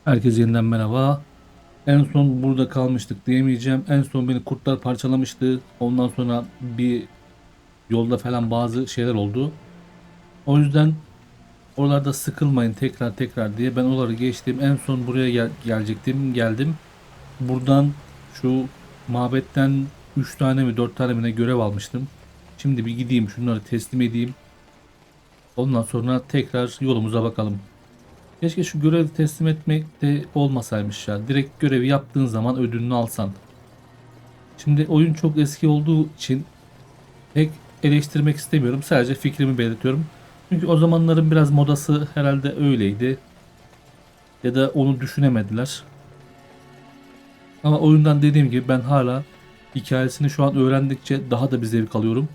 Herkese yeniden merhaba. En son burada kalmıştık diyemeyeceğim. En son beni kurtlar parçalamıştı. Ondan sonra bir yolda falan bazı şeyler oldu. O yüzden oralarda sıkılmayın tekrar tekrar diye ben oraları geçtim. En son buraya gelecektim. Geldim. Buradan şu mabetten 3 tane mi 4 tane mi ne görev almıştım. Şimdi bir gideyim şunları teslim edeyim. Ondan sonra tekrar yolumuza bakalım. Keşke şu görevi teslim etmek de olmasaymış ya. Direkt görevi yaptığın zaman ödülünü alsan. Şimdi oyun çok eski olduğu için pek eleştirmek istemiyorum. Sadece fikrimi belirtiyorum. Çünkü o zamanların biraz modası herhalde öyleydi. Ya da onu düşünemediler. Ama oyundan dediğim gibi ben hala hikayesini şu an öğrendikçe daha da bir zevk alıyorum.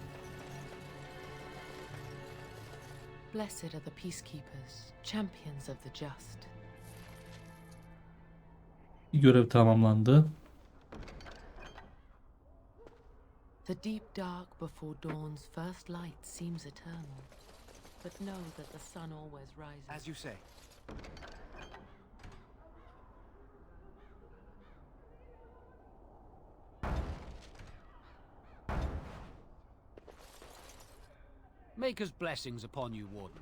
Blessed are the peacekeepers, champions of the just. Bir görev tamamlandı. The deep dark before dawn's first light seems eternal, but know that the sun always rises. As you say. Maker's blessings upon you, Warden.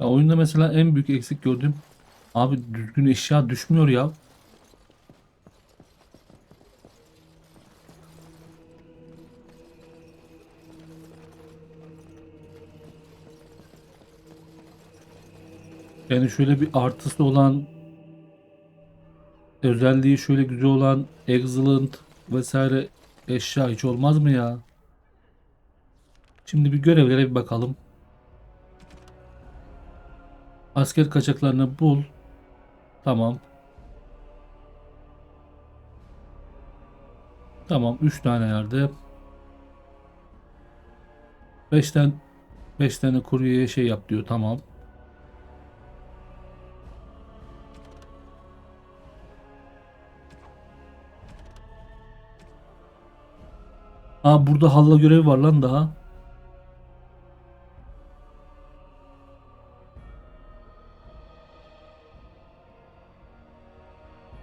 Ya oyunda mesela en büyük eksik gördüğüm abi düzgün eşya düşmüyor ya. Yani şöyle bir artısı olan, özelliği şöyle güzel olan excellent vesaire eşya hiç olmaz mı ya? Şimdi bir görevlere bir bakalım. Asker kaçaklarını bul. Tamam. Tamam 3 tane yerde. 5 tane 5 tane kuryeye şey yap diyor. Tamam. Aa burada halla görevi var lan daha.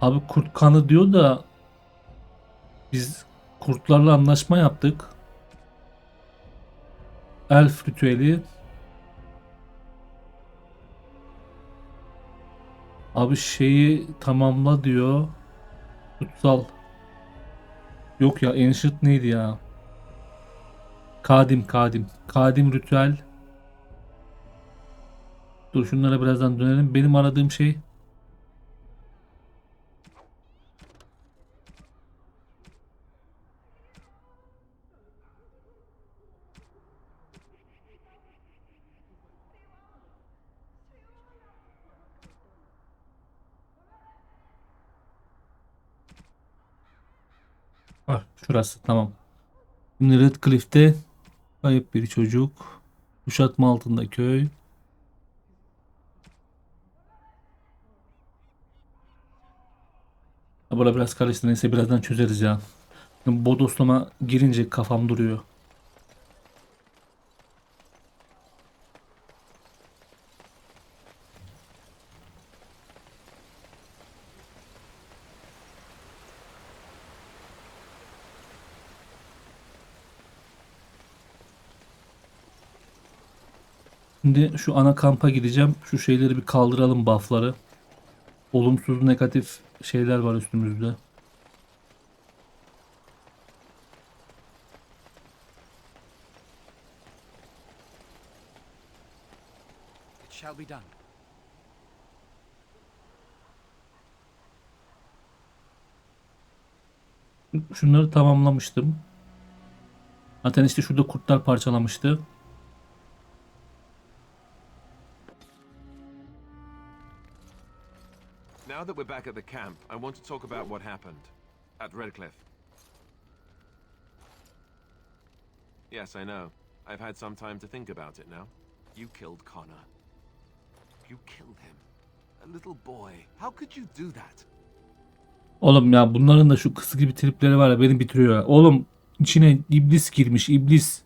Abi kurt kanı diyor da biz kurtlarla anlaşma yaptık. Elf ritüeli. Abi şeyi tamamla diyor. Kutsal. Yok ya Ancient neydi ya? Kadim. Kadim ritüel. Dur şunlara birazdan dönelim. Benim aradığım şey. Ah, şurası tamam. Şimdi Redcliff'te kayıp bir çocuk. Kuşatma altında köy. Ha, burada biraz karıştı. Neyse birazdan çözeriz ya. Bodoslama girince kafam duruyor. Şimdi şu ana kampa gideceğim. Şu şeyleri bir kaldıralım buff'ları. Olumsuz negatif şeyler var üstümüzde. It shall be done. Şunları tamamlamıştım. Zaten işte şurada kurtlar parçalamıştı. Now that we're back at the camp, I want to talk about what happened at Redcliffe. Yes, I know. I've had some time to think about it now. You killed Connor. You killed him. A little boy. How could you do that? Oğlum ya bunların da şu kısı gibi tripleri var ya beni bitiriyor ya. Oğlum içine iblis girmiş iblis.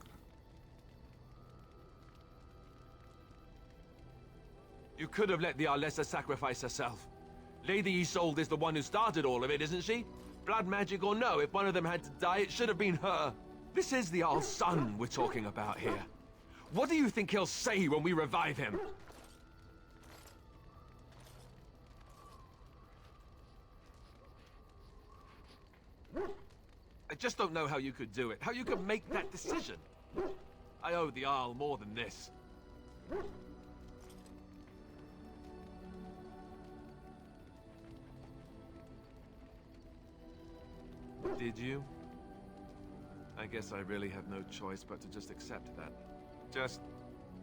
You could have let the Arlessa sacrifice herself. Lady Isolde is the one who started all of it, isn't she? Blood magic or no, if one of them had to die, it should have been her. This is the Jarl's son we're talking about here. What do you think he'll say when we revive him? I just don't know how you could do it, how you could make that decision. I owe the Jarl more than this. Did you? I guess I really have no choice but to just accept that. Just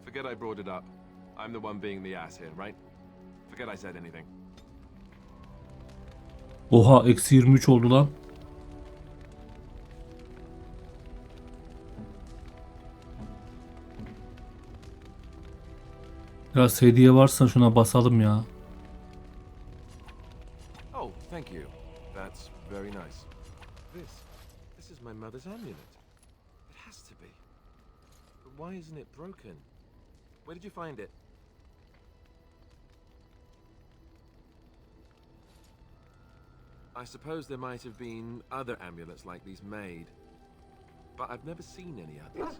forget I brought it up. I'm the one being the ass here, right? Forget I said anything. Oha, eksi 23 oldu lan. Biraz hediye varsa şuna basalım ya. Oh, thank you. That's very nice. This is my mother's amulet. It has to be. But why isn't it broken? Where did you find it? I suppose there might have been other amulets like these made, but I've never seen any others.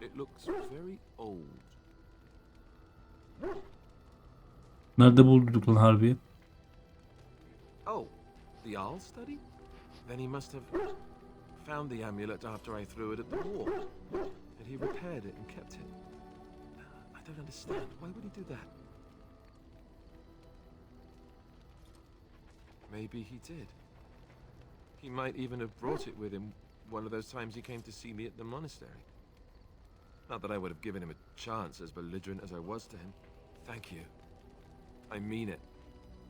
It looks very old. Nerede bulduk lan harbi? Oh, the Jarl study? Then he must have found the amulet after I threw it at the wall, and he repaired it and kept it. I don't understand. Why would he do that? Maybe he did. He might even have brought it with him one of those times he came to see me at the monastery. Not that I would have given him a chance, as belligerent as I was to him. Thank you. I mean it.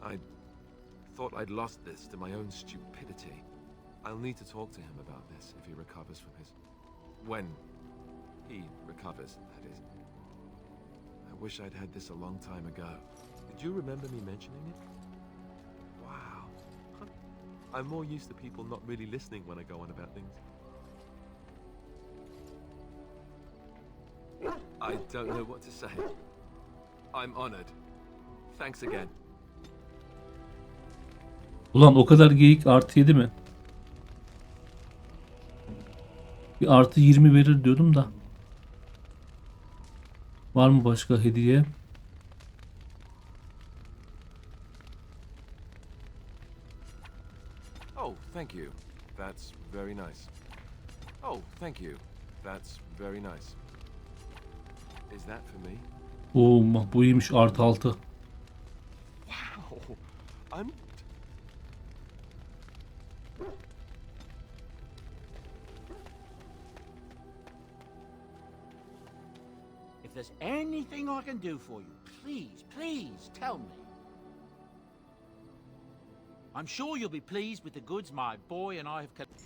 I thought I'd lost this to my own stupidity. I'll need to talk to him about this if he recovers from his... When he recovers, that is. I wish I'd had this a long time ago. Did you remember me mentioning it? Wow. I'm more used to people not really listening when I go on about things. I don't know what to say. I'm honored. Thanks again. Ulan o kadar geyik artı 7 mi? Bir artı 20 verir diyordum da. Var mı başka hediye? Oh, thank you. That's very nice. Oh, thank you. That's very nice. Is that for me? Oo, bu iyiymiş, artı 6. Wow. I'm... If there's anything I can do for you, please tell me. I'm sure you'll be pleased with the goods my boy and I have kept.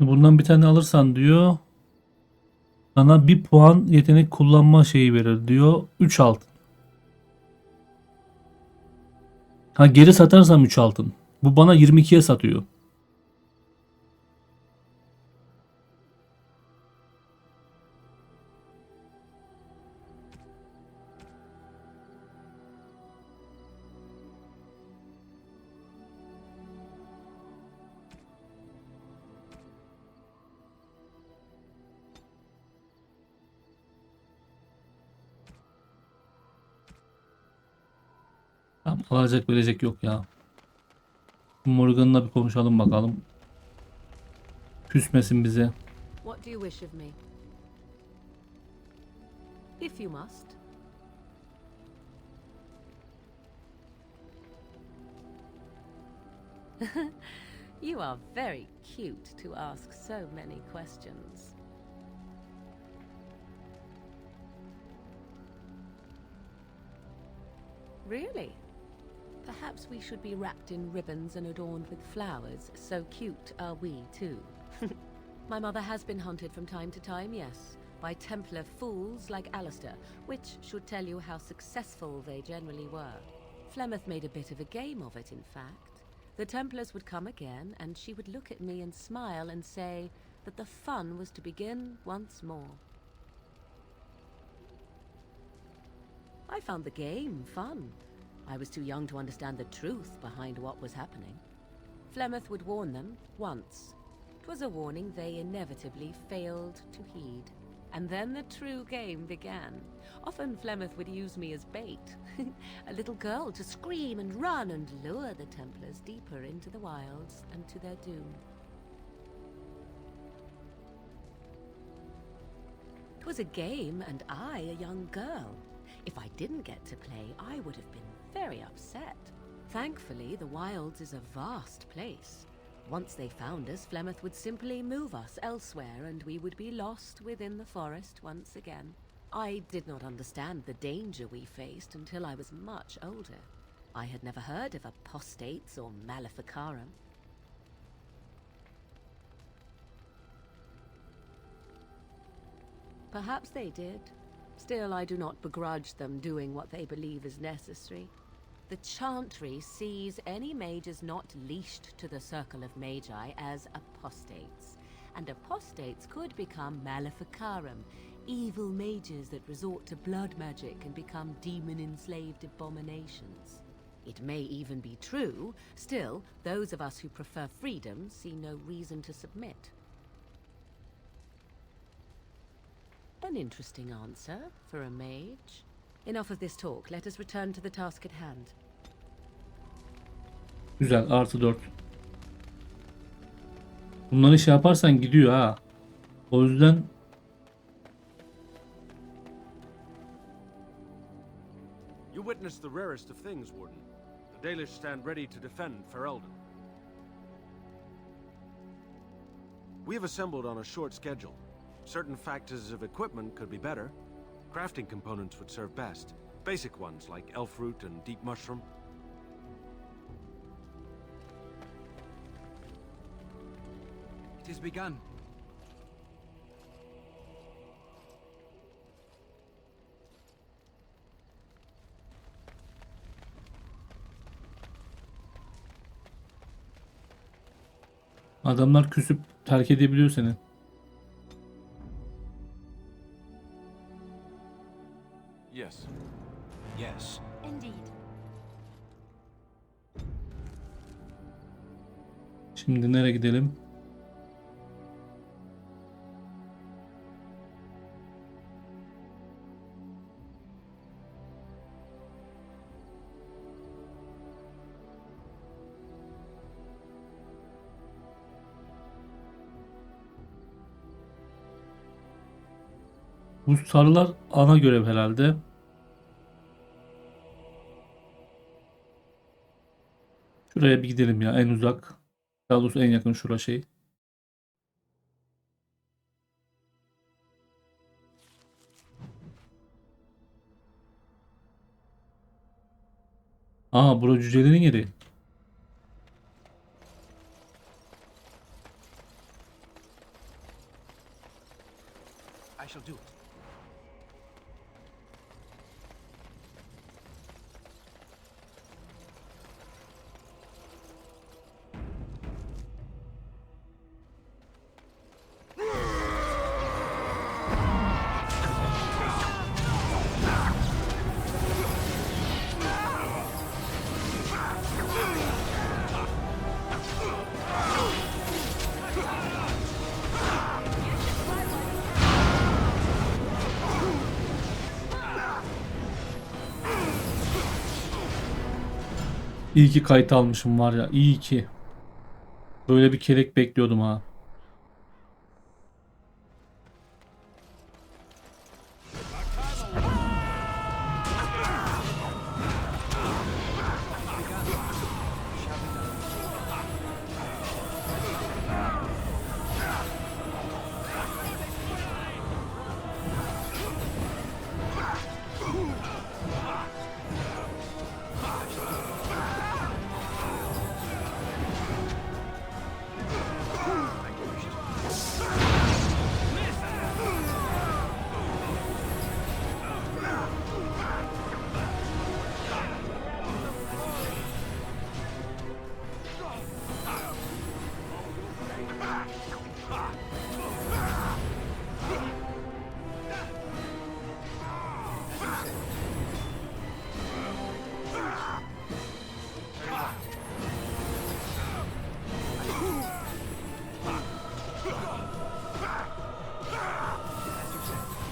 Bundan bir tane alırsan diyor, sana 1 puan yetenek kullanma şeyi verir diyor. 3 altın. Ha, geri satarsam 3 altın. Bu bana 22'ye satıyor. Tamam, alacak verecek yok ya. Morgan'la bir konuşalım bakalım. Küsmesin bize. What do you wish of me? If you must. You are very cute to ask so many questions. Really? Perhaps we should be wrapped in ribbons and adorned with flowers. So cute are we too. My mother has been hunted from time to time, yes, by Templar fools like Alistair, which should tell you how successful they generally were. Flemeth made a bit of a game of it, in fact. The Templars would come again, and she would look at me and smile and say that the fun was to begin once more. I found the game fun. I was too young to understand the truth behind what was happening. Flemeth would warn them once. 'Twas a warning they inevitably failed to heed. And then the true game began. Often Flemeth would use me as bait. A little girl to scream and run and lure the Templars deeper into the wilds and to their doom. 'Twas a game and I a young girl. If I didn't get to play, I would have been very upset. Thankfully, the wilds is a vast place. Once they found us, Flemeth would simply move us elsewhere and we would be lost within the forest once again. I did not understand the danger we faced until I was much older. I had never heard of apostates or maleficarum. Perhaps they did. Still, I do not begrudge them doing what they believe is necessary. The Chantry sees any mages not leashed to the Circle of Magi as apostates. And apostates could become maleficarum, evil mages that resort to blood magic and become demon-enslaved abominations. It may even be true. Still, those of us who prefer freedom see no reason to submit. An interesting answer for a mage. Enough of this talk. Let us return to the task at hand. Güzel. +4. Bunları şey yaparsan gidiyor ha. O yüzden You witnessed the rarest of things, Warden. The Dalish stand ready to defend Ferelden. We have assembled on a short schedule. Certain factors of equipment could be better. Crafting components would serve best. Basic ones like elf root and deep mushroom. It has begun. adamlar küsüp terk edebiliyor seni. Yes. Yes. Indeed. Şimdi nereye gidelim? Bu sarılar ana görev herhalde. Şuraya bir gidelim ya, en uzak. Daha doğrusu en yakın şura şey. Aa, bura cücelerin yeri. I shall do it. İyi ki kayıt almışım var ya, iyi ki. Böyle bir kelek bekliyordum ha.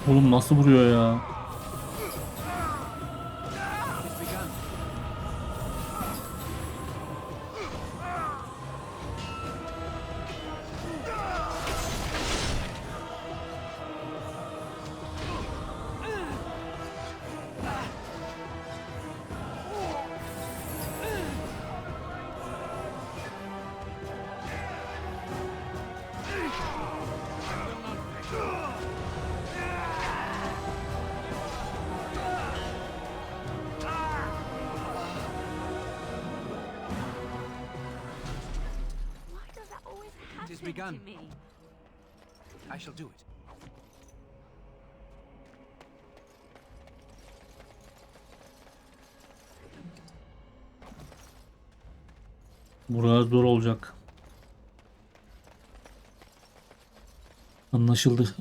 Oğlum nasıl vuruyor ya? It is begun. Why does that always happen is begun. to me? I shall do it. Burası zor olacak. Anlaşıldı.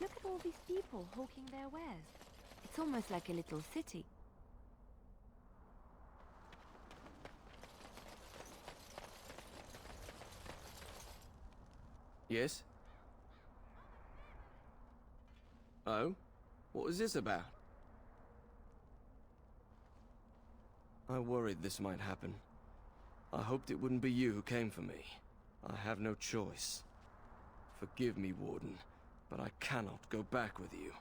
Look at all these people hawking their wares. It's almost like a little city. Yes? Oh? What was this about? I worried this might happen. I hoped it wouldn't be you who came for me. I have no choice. Forgive me, Warden, but I cannot go back with you.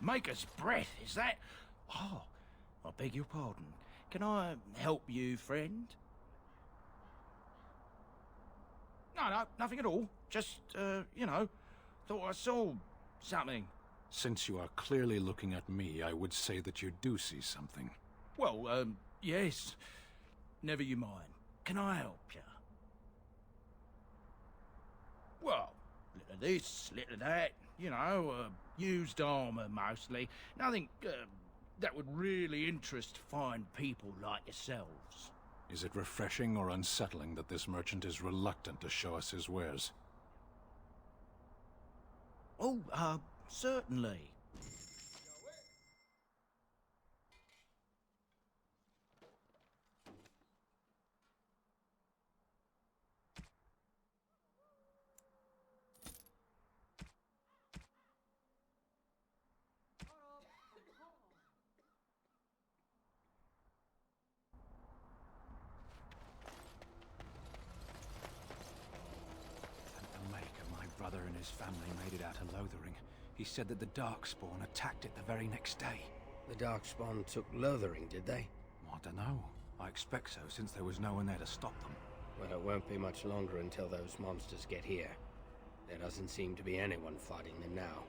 Maker's breath, is that? Oh, I beg your pardon. Can I help you, friend? No, nothing at all. Just, you know, thought I saw something. Since you are clearly looking at me, I would say that you do see something. Well, yes. Never you mind. Can I help you? Well, little of this, little of that. You know, used armour mostly. Nothing that would really interest fine people like yourselves. Is it refreshing or unsettling that this merchant is reluctant to show us his wares? Oh, certainly. The Maker, my brother and his family made it out of Lothering. He said that the Darkspawn attacked it the very next day. The Darkspawn took Lothering, did they? I don't know. I expect so, since there was no one there to stop them. Well, it won't be much longer until those monsters get here. There doesn't seem to be anyone fighting them now.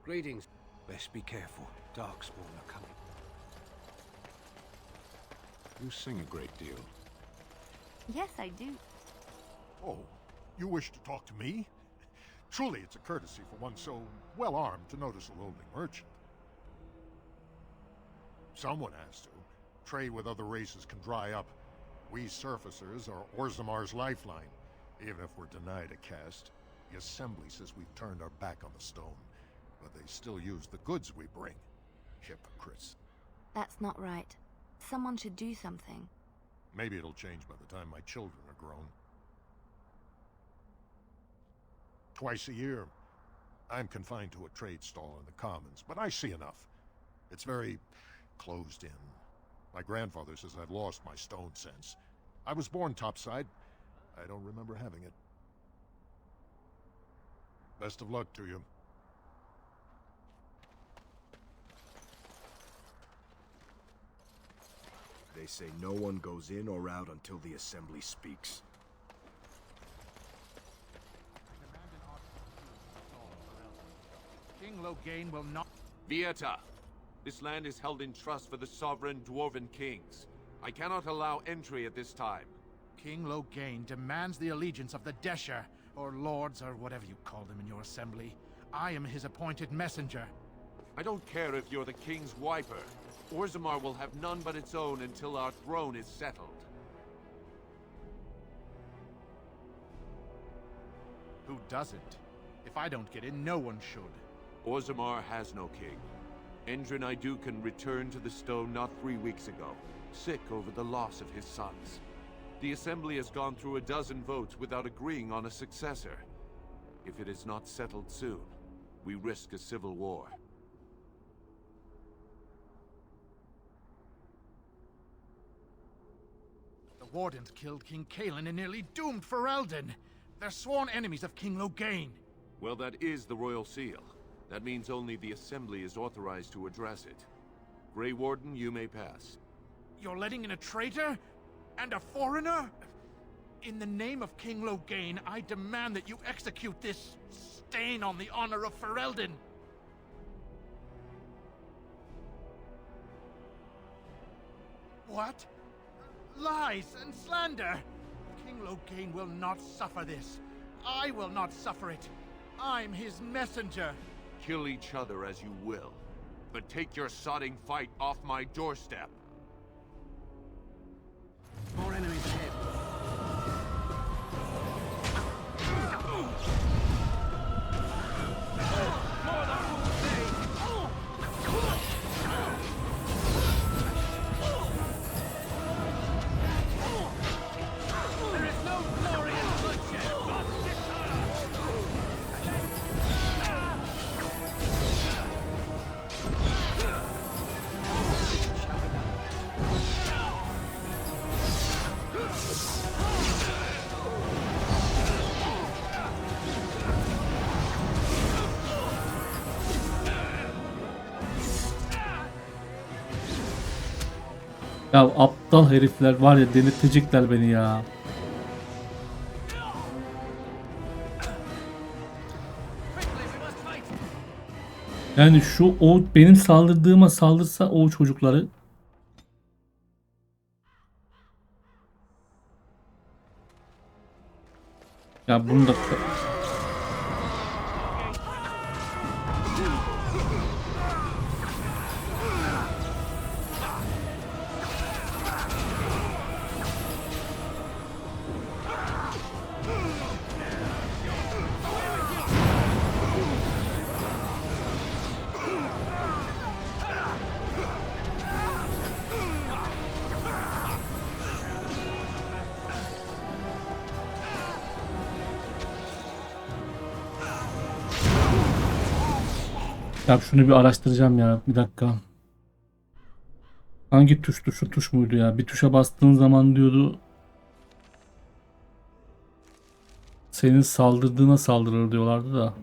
Greetings. Best be careful. Darkspawn are coming. You sing a great deal. Yes, I do. Oh, you wish to talk to me? Truly, it's a courtesy for one so well-armed to notice a lowly merchant. Someone has to. Trade with other races can dry up. We surfacers are Orzamar's lifeline. Even if we're denied a caste, the Assembly says we've turned our back on the stone. But they still use the goods we bring. Hypocrites. That's not right. Someone should do something. Maybe it'll change by the time my children are grown. Twice a year, I'm confined to a trade stall in the Commons, but I see enough. It's very closed in. My grandfather says I've lost my stone sense. I was born topside. I don't remember having it. Best of luck to you. They say no one goes in or out until the assembly speaks. King Loghain will not... Vieta! This land is held in trust for the sovereign Dwarven kings. I cannot allow entry at this time. King Loghain demands the allegiance of the Desher, or lords, or whatever you call them in your assembly. I am his appointed messenger. I don't care if you're the king's wiper. Orzammar will have none but its own until our throne is settled. Who doesn't? If I don't get in, no one should. Orzammar has no king. Endrin Idukan returned to the stone not 3 weeks ago, sick over the loss of his sons. The assembly has gone through a dozen votes without agreeing on a successor. If it is not settled soon, we risk a civil war. The Wardens killed King Cailan and nearly doomed Ferelden. They're sworn enemies of King Loghain. Well, that is the royal seal. That means only the assembly is authorized to address it. Grey Warden, you may pass. You're letting in a traitor? And a foreigner? In the name of King Loghain, I demand that you execute this stain on the honor of Ferelden. What? Lies and slander! King Loghain will not suffer this. I will not suffer it. I'm his messenger. Kill each other as you will, but take your sodding fight off my doorstep. More enemies ahead. Ya aptal herifler var ya, delirtecekler beni ya. Yani şu o benim saldırdığıma saldırsa o çocukları. Ya bunu da ya şunu bir araştıracağım ya, bir dakika. Hangi tuştu? Şu tuş muydu ya? Bir tuşa bastığın zaman diyordu senin saldırdığına saldırır diyorlardı da.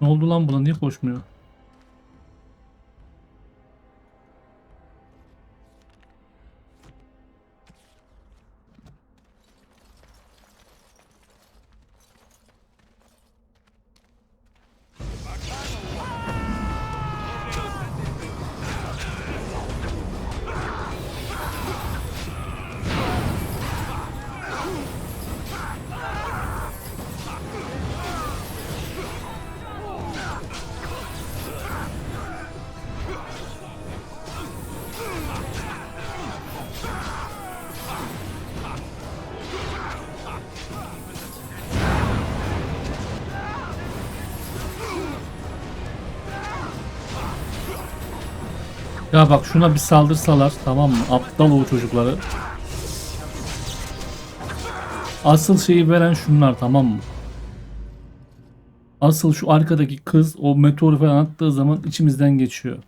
Ne oldu lan buna? Niye koşmuyor? Ya bak şuna bir saldırsalar, tamam mı? Aptal o çocukları. Asıl şeyi veren şunlar, tamam mı? Asıl şu arkadaki kız o meteoru falan attığı zaman içimizden geçiyor.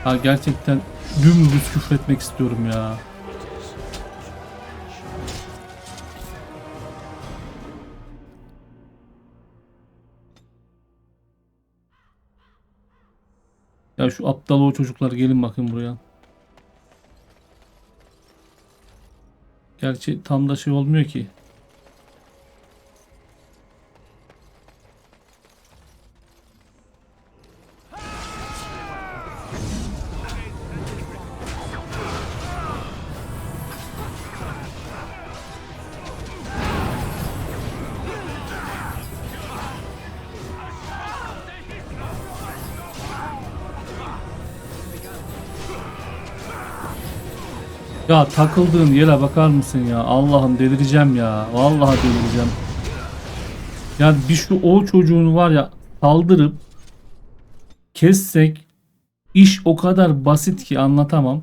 Ha gerçekten dümdüz küfretmek istiyorum ya. Ya şu aptal o çocuklar gelin bakın buraya. Gerçi tam da şey olmuyor ki. Ya takıldığın yere bakar mısın ya? Allah'ım delireceğim ya. Vallahi delireceğim. Yani bir şu o çocuğunu var ya saldırıp kessek iş o kadar basit ki anlatamam.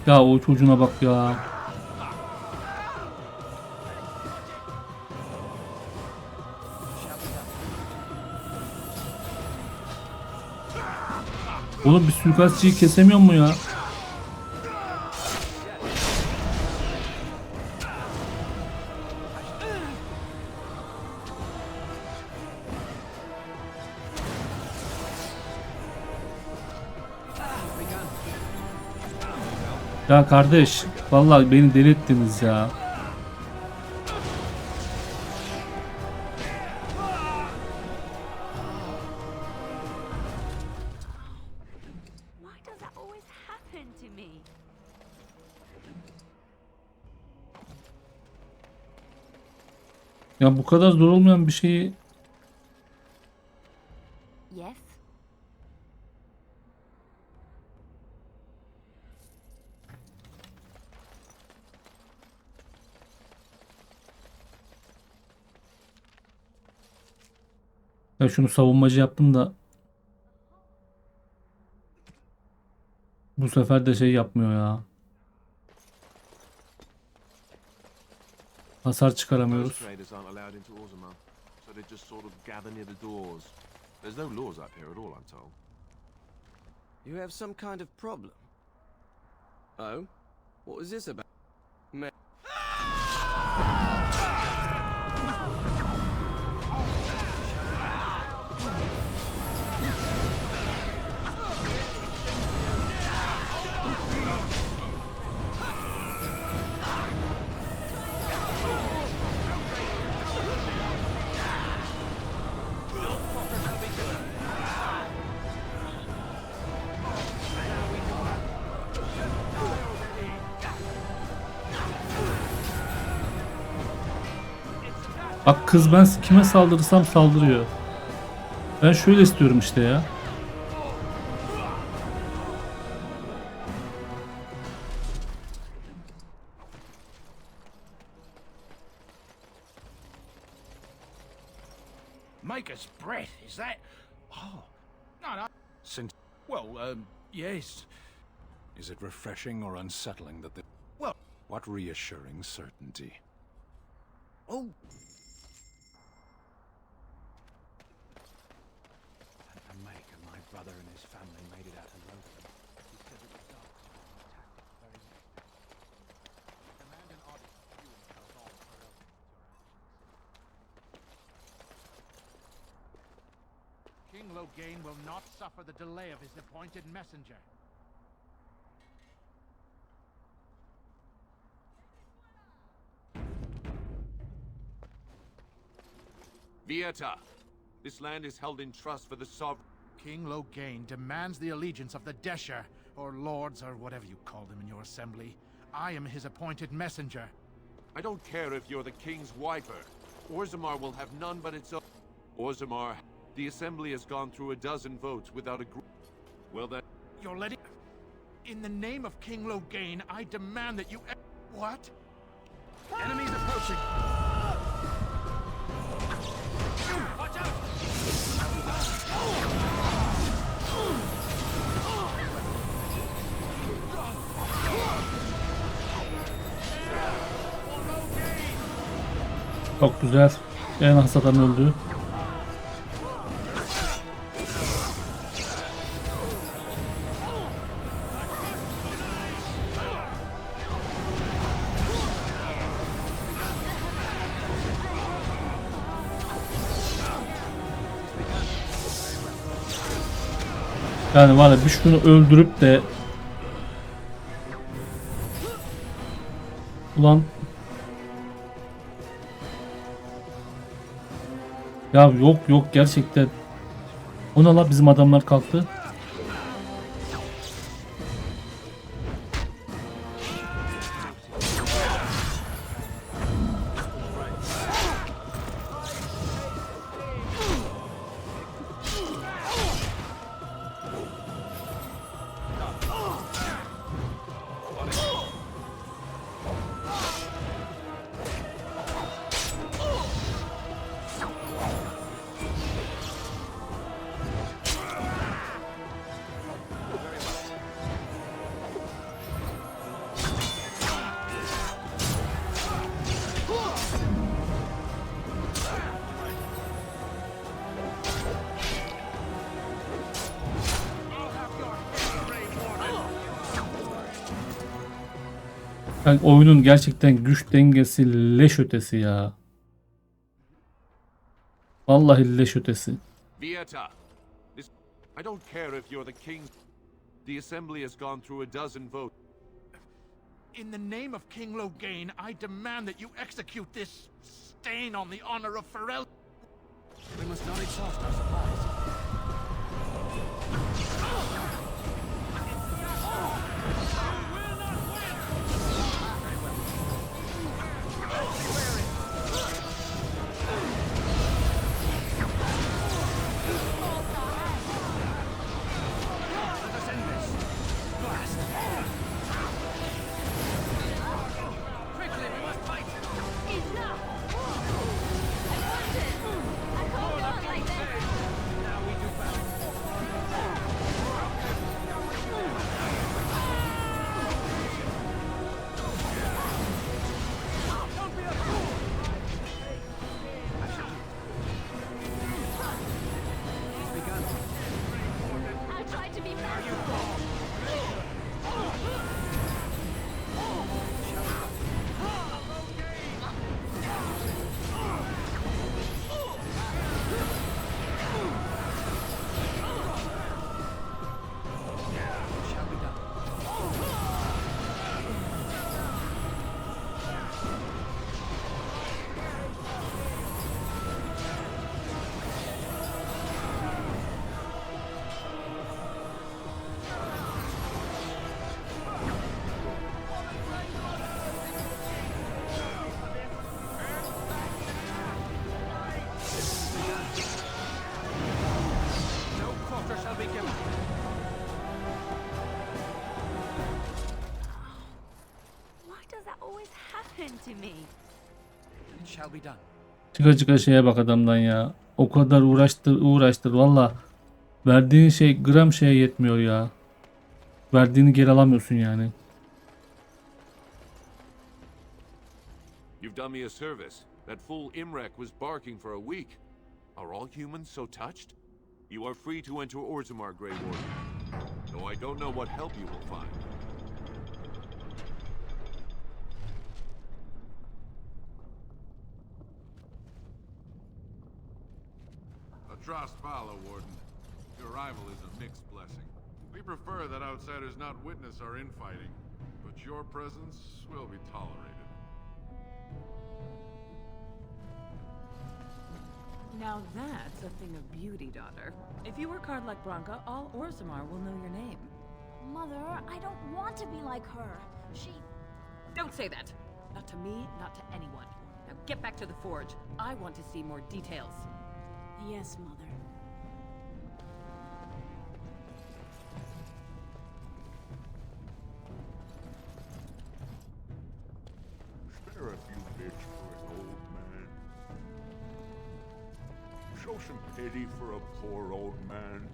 Ya o çocuğuna bak ya. Oğlum bir suikastçıyı kesemiyor mu ya? Ya kardeş, vallahi beni deli ettiniz ya. Why does that always happen to me? Ya bu kadar zor olmayan bir şeyi Yes? ya şunu savunmacı yaptım da bu sefer de şey yapmıyor ya. Hasar çıkaramıyoruz. Most traders aren't allowed into Orzammar, so they just sort of gather near the doors. There's no laws up here at all, I'm told. You have some kind of problem? Oh? What is this about? Bak kız ben kime saldırırsam saldırıyor. Ben şöyle istiyorum işte ya. Maker's breath, is that? Oh, Since Well, yes. is it refreshing or unsettling that the Well, what reassuring certainty? oh, A maker, my brother and his family made it out of Lothar. He said that the Darkspawn attacked it the very next. Demand an audience of you and Caldol for your actions. King Loghain will not suffer the delay of his appointed messenger. Vieta, this land is held in trust for the sovereign. King Loghain demands the allegiance of the Desher, or lords, or whatever you call them in your assembly. I am his appointed messenger. I don't care if you're the king's wiper. Orzammar will have none but its own. Orzammar, the assembly has gone through a dozen votes without a group. Well then, You're letting... In the name of King Loghain, I demand that you... What? enemies approaching. Watch out! Çok güzel. En az adam öldü. Yani var ya bir şunu öldürüp de ulan ya yok gerçekten ona la bizim adamlar kalktı. Yani oyunun gerçekten güç dengesi leş ötesi ya. Vallahi leş ötesi. Vieta, this... I don't care if you're the king's... The assembly has gone through a dozen votes. In the name of King Loghain, I demand that you execute this stain on the honor of Ferel. We must not exhaust our supplies. To me. It shall be done. Çıka şeye bak adamdan ya. O kadar uğraştır valla. Verdiğin şey gram şeye yetmiyor ya. Verdiğini geri alamıyorsun yani. You've done me a service. That fool Imrek was barking for a week. Are all humans so touched? You are free to enter Orzammar, Grey Warden. Though I don't know what help you will find. Atrast Bala, Warden. Your arrival is a mixed blessing. We prefer that outsiders not witness our infighting, but your presence will be tolerated. Now that's a thing of beauty, daughter. If you work hard like Branka, all Orzammar will know your name. Mother, I don't want to be like her. She... Don't say that! Not to me, not to anyone. Now get back to the forge. I want to see more details. Yes, Mother. Spare a few bits for an old man. Show some pity for a poor old man.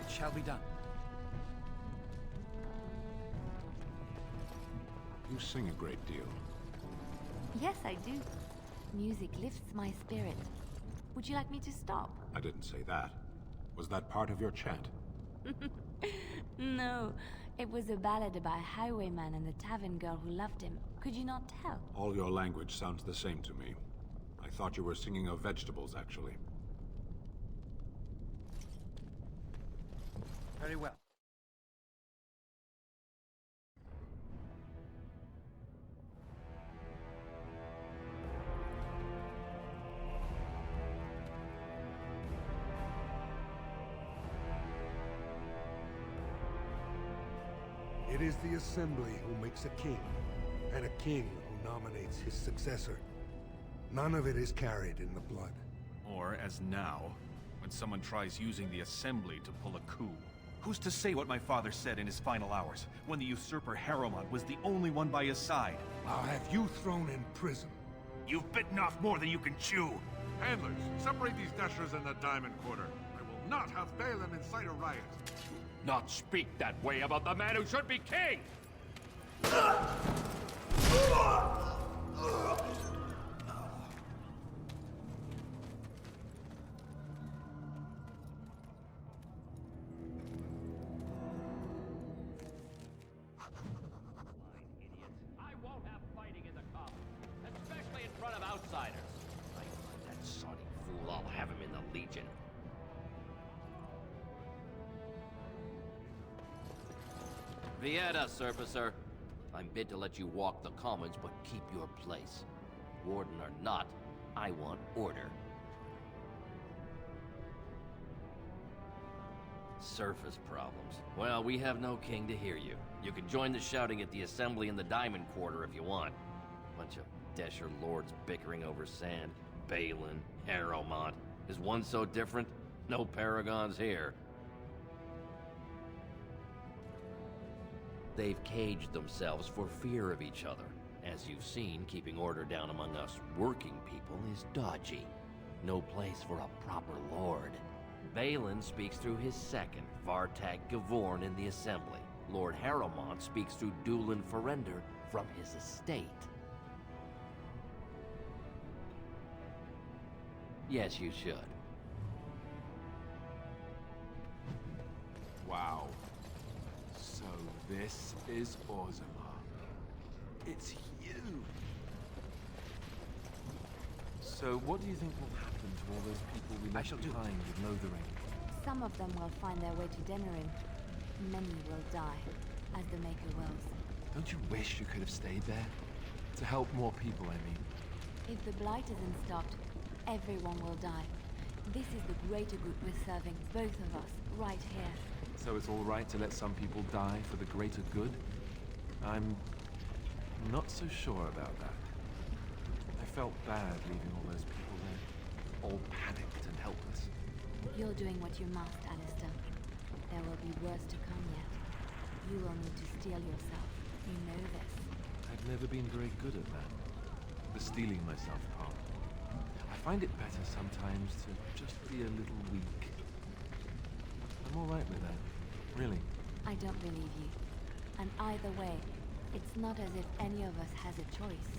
It shall be done. You sing a great deal. Yes, I do. Music lifts my spirit. Would you like me to stop? I didn't say that. Was that part of your chant? No, it was a ballad about a highwayman and the tavern girl who loved him. Could you not tell? All your language sounds the same to me. I thought you were singing of vegetables, actually. Very well. It is the Assembly who makes a king, and a king who nominates his successor. None of it is carried in the blood. Or, as now, when someone tries using the Assembly to pull a coup. Who's to say what my father said in his final hours, when the usurper Harrowmont was the only one by his side? I'll have you thrown in prison. You've bitten off more than you can chew! Handlers, separate these dashers in the Diamond Quarter. I will not have Bölüm incite a riot. Not speak that way about the man who should be king! I won't have fighting in the Commons, especially in front of outsiders. I find that soddy fool, I'll have him in the Legion. Vieta, Surfacer. I'm bid to let you walk the Commons, but keep your place. Warden or not, I want order. Surface problems. Well, we have no king to hear you. You can join the shouting at the Assembly in the Diamond Quarter if you want. Bunch of Desher lords bickering over sand. Balin, Harrowmont. Is one so different? No paragons here. They've caged themselves for fear of each other. As you've seen, keeping order down among us working people is dodgy. No place for a proper lord. Balin speaks through his second, Vartag Gavorn, in the Assembly. Lord Harrowmont speaks through Dulin Ferender from his estate. Yes, you should. Wow. So this is Orzammar. It's you! So what do you think will happen to all those people we left behind with Lothering? Some of them will find their way to Denerim. Many will die, as the Maker wills. Don't you wish you could have stayed there? To help more people, I mean. If the Blight isn't stopped, everyone will die. This is the greater good we're serving, both of us, right here. So it's all right to let some people die for the greater good? I'm not so sure about that. I felt bad leaving all those people there, all panicked and helpless. You're doing what you must, Alistair. There will be worse to come yet. You will need to steel yourself. You know this. I've never been very good at that. The steeling myself part. I find it better sometimes to just be a little weak. I'm all right with that. Really. I don't believe you. And either way, it's not as if any of us has a choice.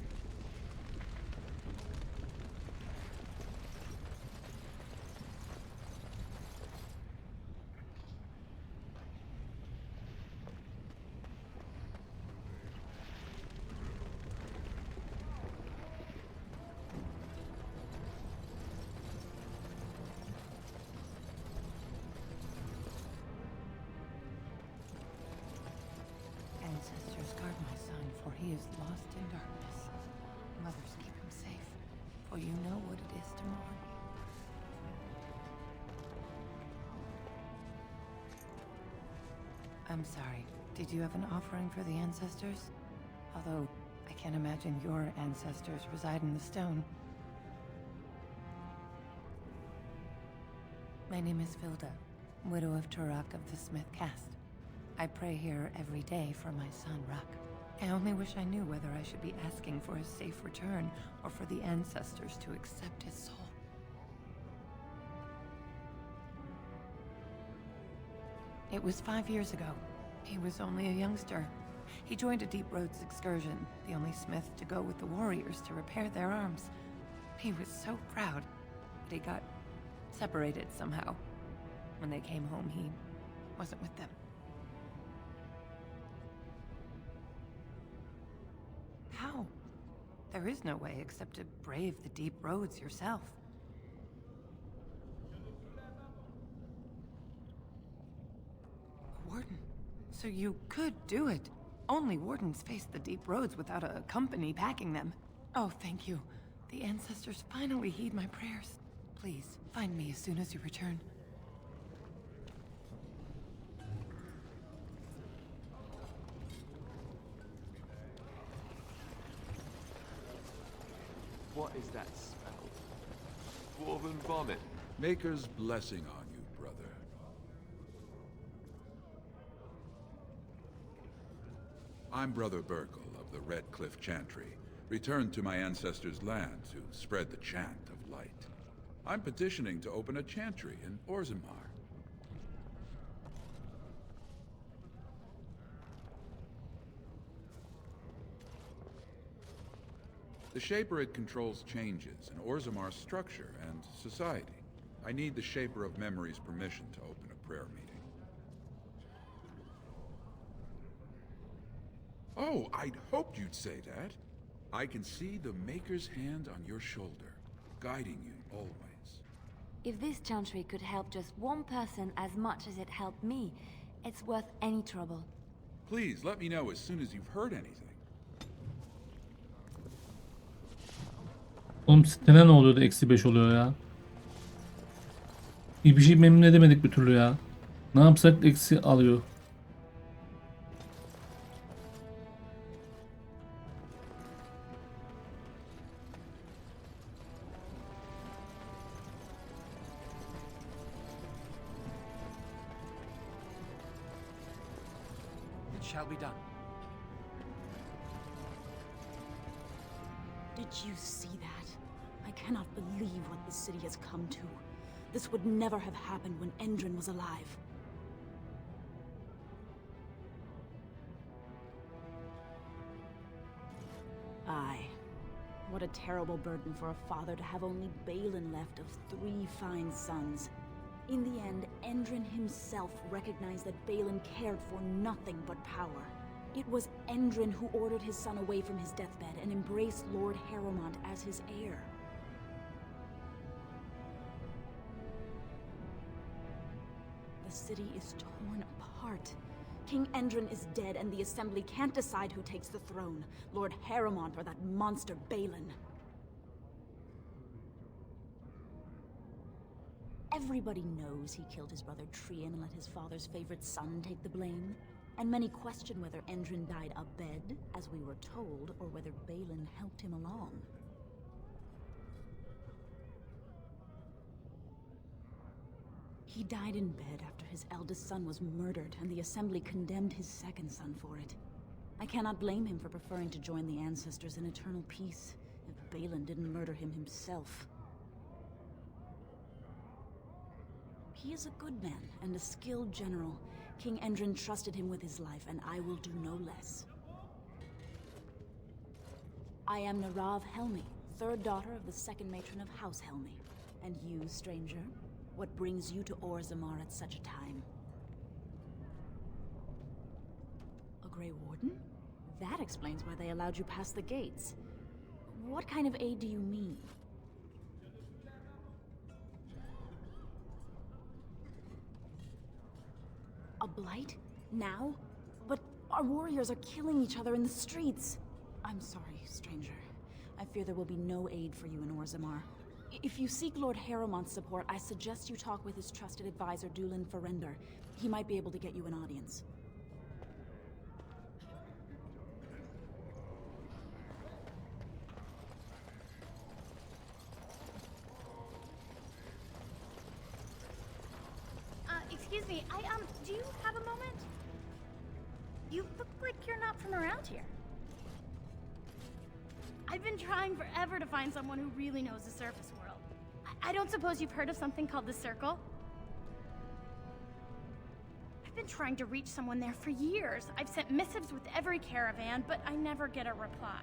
Ancestors, guard my son, for he is lost in darkness. Mothers, keep him safe, for you know what it is to mourn. I'm sorry. Did you have an offering for the ancestors? Although, I can't imagine your ancestors reside in the stone. My name is Vilda, widow of Turak of the Smith caste. I pray here every day for my son, Rak. I only wish I knew whether I should be asking for his safe return or for the ancestors to accept his soul. It was 5 years ago. He was only a youngster. He joined a Deep Roads excursion, the only smith to go with the warriors to repair their arms. He was so proud, but he got separated somehow. When they came home, he wasn't with them. How? There is no way except to brave the deep roads yourself. A warden. So you could do it. Only wardens face the deep roads without a company packing them. Oh, thank you. The ancestors finally heed my prayers. Please, find me as soon as you return. What is that smell? Dwarven vomit. Maker's blessing on you, brother. I'm Brother Burkle of the Red Cliff Chantry, returned to my ancestors' land to spread the chant of light. I'm petitioning to open a chantry in Orzammar. The Shaperate controls changes in Orzammar's structure and society. I need the Shaper of Memory's permission to open a prayer meeting. Oh, I'd hoped you'd say that. I can see the Maker's hand on your shoulder, guiding you always. If this chantry could help just one person as much as it helped me, it's worth any trouble. Please, let me know as soon as you've heard anything. Oğlum sitene ne oluyor da -5 oluyor ya? Bir şey memnun edemedik bir türlü ya. Ne yapsak eksi alıyor. It shall be done. Did you see that? I cannot believe what this city has come to. This would never have happened when Endrin was alive. Aye. What a terrible burden for a father to have only Balin left of 3 fine sons. In the end, Endrin himself recognized that Balin cared for nothing but power. It was Endrin who ordered his son away from his deathbed and embraced Lord Harrowmont as his heir. The city is torn apart. King Endrin is dead and the Assembly can't decide who takes the throne, Lord Harrowmont or that monster Balin. Everybody knows he killed his brother Trian and let his father's favorite son take the blame. And many question whether Endrin died abed, as we were told, or whether Balin helped him along. He died in bed after his eldest son was murdered, and the Assembly condemned his second son for it. I cannot blame him for preferring to join the ancestors in eternal peace, if Balin didn't murder him himself. He is a good man and a skilled general. King Endrin trusted him with his life, and I will do no less. I am Narav Helmi, third daughter of the second matron of House Helmi. And you, stranger, what brings you to Orzammar at such a time? A Grey Warden? That explains why they allowed you past the gates. What kind of aid do you mean? A blight? Now? But our warriors are killing each other in the streets. I'm sorry, stranger. I fear there will be no aid for you in Orzammar. If you seek Lord Harrowmont's support, I suggest you talk with his trusted advisor, Dulin Ferender. He might be able to get you an audience. Excuse me, do you have a moment? You look like you're not from around here. I've been trying forever to find someone who really knows the surface world. I don't suppose you've heard of something called the Circle? I've been trying to reach someone there for years. I've sent missives with every caravan, but I never get a reply.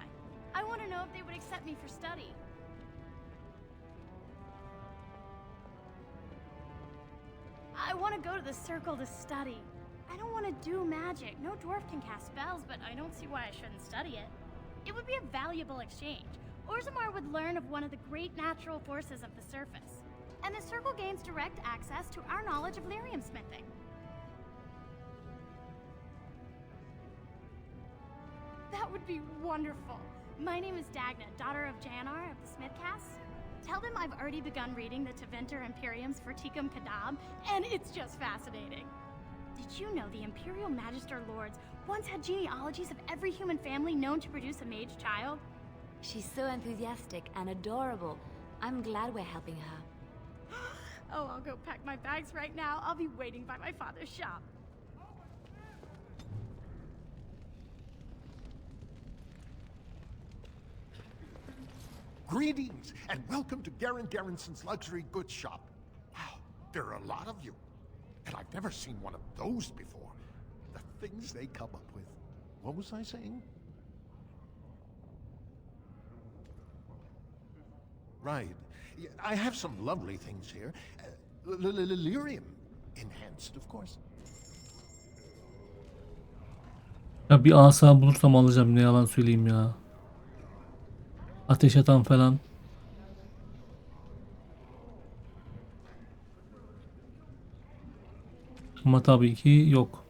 I want to know if they would accept me for study. I want to go to the Circle to study. I don't want to do magic. No dwarf can cast spells, but I don't see why I shouldn't study it. It would be a valuable exchange. Orzammar would learn of one of the great natural forces of the surface. And the Circle gains direct access to our knowledge of lyrium smithing. That would be wonderful. My name is Dagna, daughter of Janar of the Smithcasts. Tell them I've already begun reading the Tevinter Imperium's Verticum Kadab, and it's just fascinating. Did you know the Imperial Magister Lords once had genealogies of every human family known to produce a mage child? She's so enthusiastic and adorable. I'm glad we're helping her. Oh, I'll go pack my bags right now. I'll be waiting by my father's shop. Greetings, and welcome to Garen Garrison's luxury goods shop. Wow, there are a lot of you. And I've never seen one of those before. The things they come up with. What was I saying? Right. Yeah, I have some lovely things here. Lyrium enhanced, of course. Ya bir asa bulursam alacağım, ne yalan söyleyeyim ya. Ateş atan falan. Ama tabii ki yok.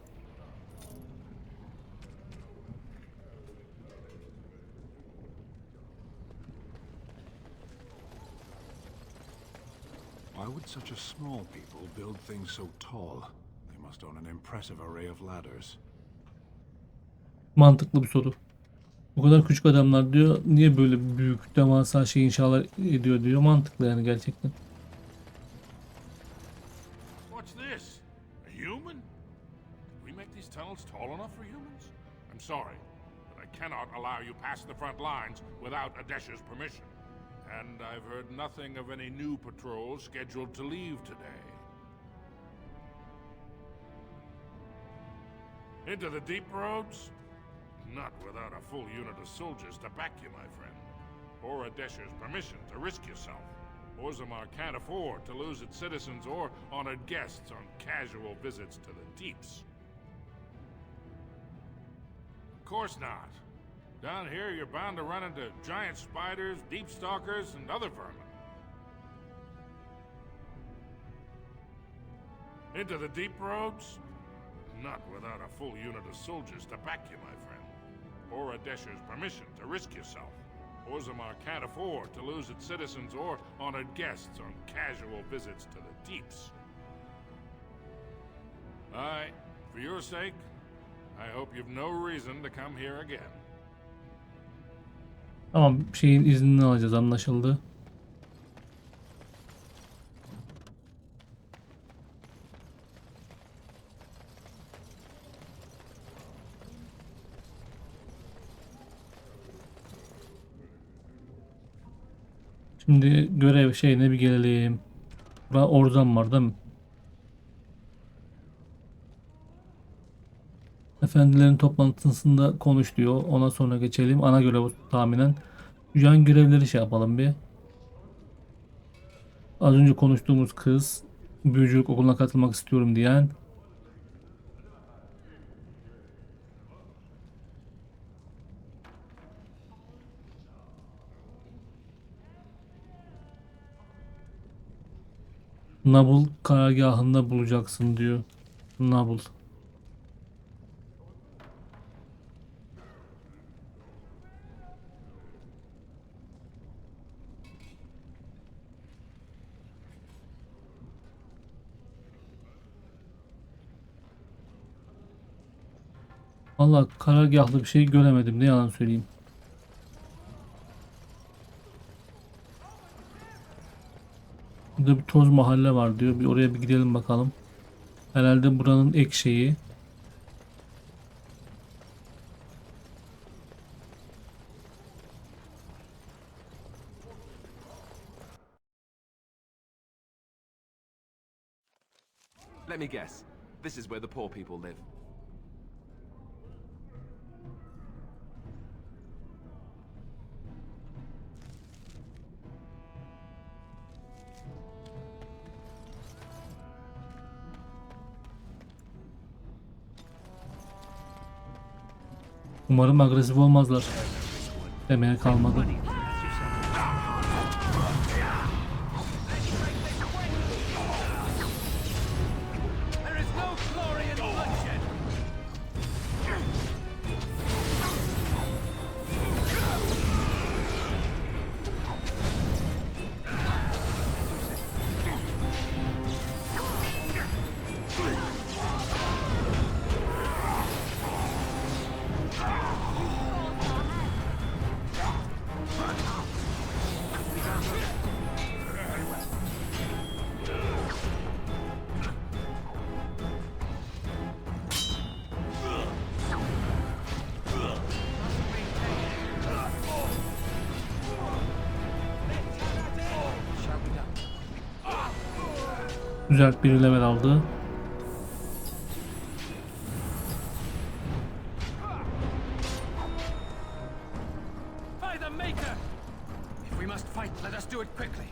Why would such a small people build things so tall? They must own an impressive array of ladders. Mantıklı bir soru. Bu kadar küçük adamlar diyor, niye böyle büyük devasa şey inşalar ediyor diyor. Mantıklı yani gerçekten. What's this? A human? Did we make these tunnels tall enough for humans? I'm sorry, but I cannot allow you past the front lines without Adesh's permission. And I've heard nothing of any new patrols scheduled to leave today. Into the deep roads? Not without a full unit of soldiers to back you, my friend. Or Adesh's permission to risk yourself. Orzammar can't afford to lose its citizens or honored guests on casual visits to the deeps. Of course not. Down here, you're bound to run into giant spiders, deep stalkers, and other vermin. Into the deep roads? Not without a full unit of soldiers to back you, my friend. Or Adesh's permission to risk yourself. Orzammar can't afford to lose its citizens or honored guests on casual visits to the deeps. For your sake, I hope you've no reason to come here again. Tamam, şeyin iznini alacağız, anlaşıldı. Şimdi görev şeyine bir gelelim. Bura Orzan var değil mi? Efendilerin toplantısında konuş diyor. Ona sonra geçelim. Ana görev tahminen. Yan görevleri şey yapalım bir. Az önce konuştuğumuz kız. Büyücülük okuluna katılmak istiyorum diyen. Nabul karargahında bulacaksın diyor. Nabul. Vallahi karargahlı bir şey göremedim. Ne yalan söyleyeyim. Burada bir toz mahalle var diyor. Bir oraya bir gidelim bakalım. Herhalde buranın ek şeyi. Let me guess. This is where the poor people live. Umarım agresif olmazlar. Demeye kalmadı. Güzel bir level aldı. By the Maker! If we must fight, let us do it quickly.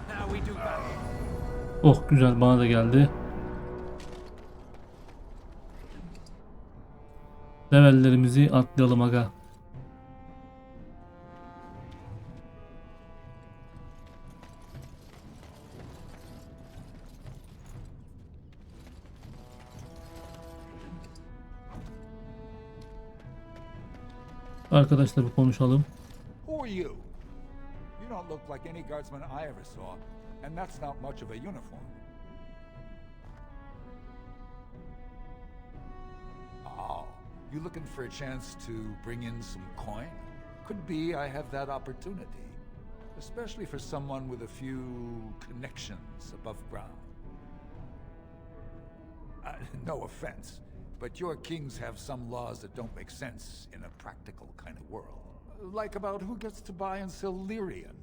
Now we do battle. Oh güzel, bana da geldi. Levellerimizi atlayalım aga. Arkadaşlar bir konuşalım. Who are you? You don't look like any guardsman I ever saw, and that's not much of a uniform. Oh, you looking for a chance to bring in some coin? Could be I have that opportunity, especially for someone with a few connections above ground. No offense, but your kings have some laws that don't make sense in a practical kind of world. Like about who gets to buy and sell lyrium,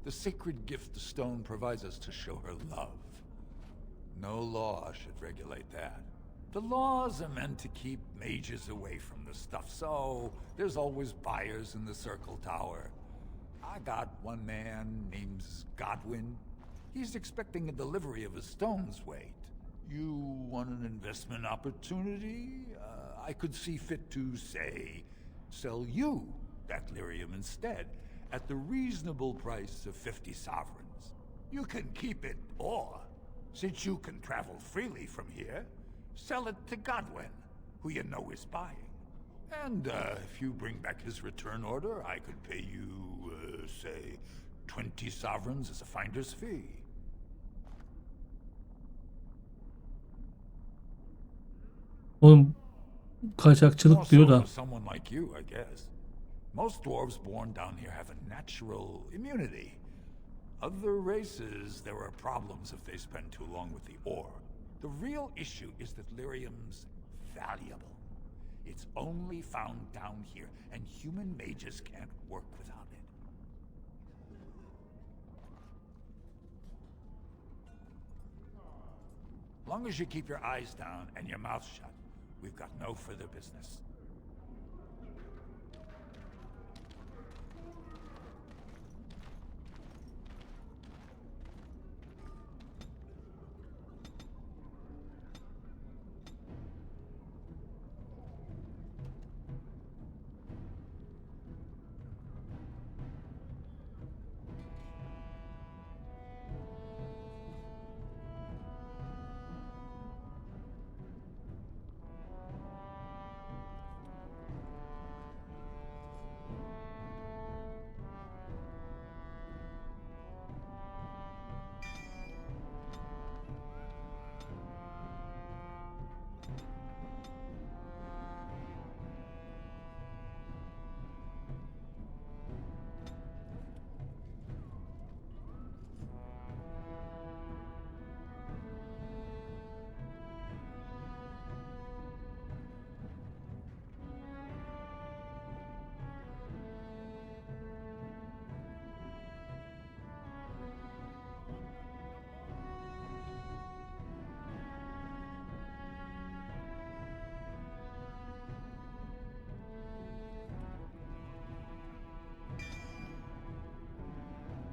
the sacred gift the stone provides us to show her love. No law should regulate that. The laws are meant to keep mages away from the stuff, so there's always buyers in the Circle Tower. I got one man named Godwin. He's expecting a delivery of his stone's weight. You want an investment opportunity? I could see fit to, say, sell you that lyrium instead, at the reasonable price of 50 sovereigns. You can keep it, or, since you can travel freely from here, sell it to Godwin, who you know is buying. And if you bring back his return order, I could pay you, say, 20 sovereigns as a finder's fee. Oğlum kaçakçılık diyor da. Someone like you, I guess. Most dwarves born down here have a natural immunity. Other races, there are problems if they spend too long with the ore. The real issue is that lyrium's valuable. It's only found down here, and human mages can't work without it. Long as you keep your eyes down and your mouth shut, we've got no further business.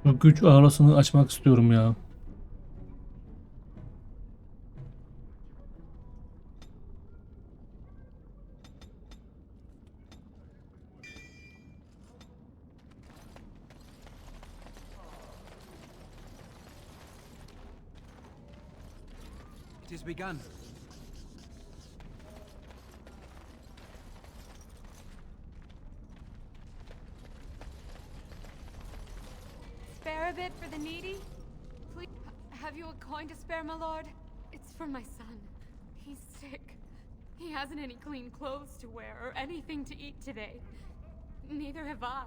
Şu güç ağrısını açmak istiyorum ya. It has begun. Spare a bit for the needy? Please, have you a coin to spare, my lord? It's for my son. He's sick. He hasn't any clean clothes to wear or anything to eat today. Neither have I.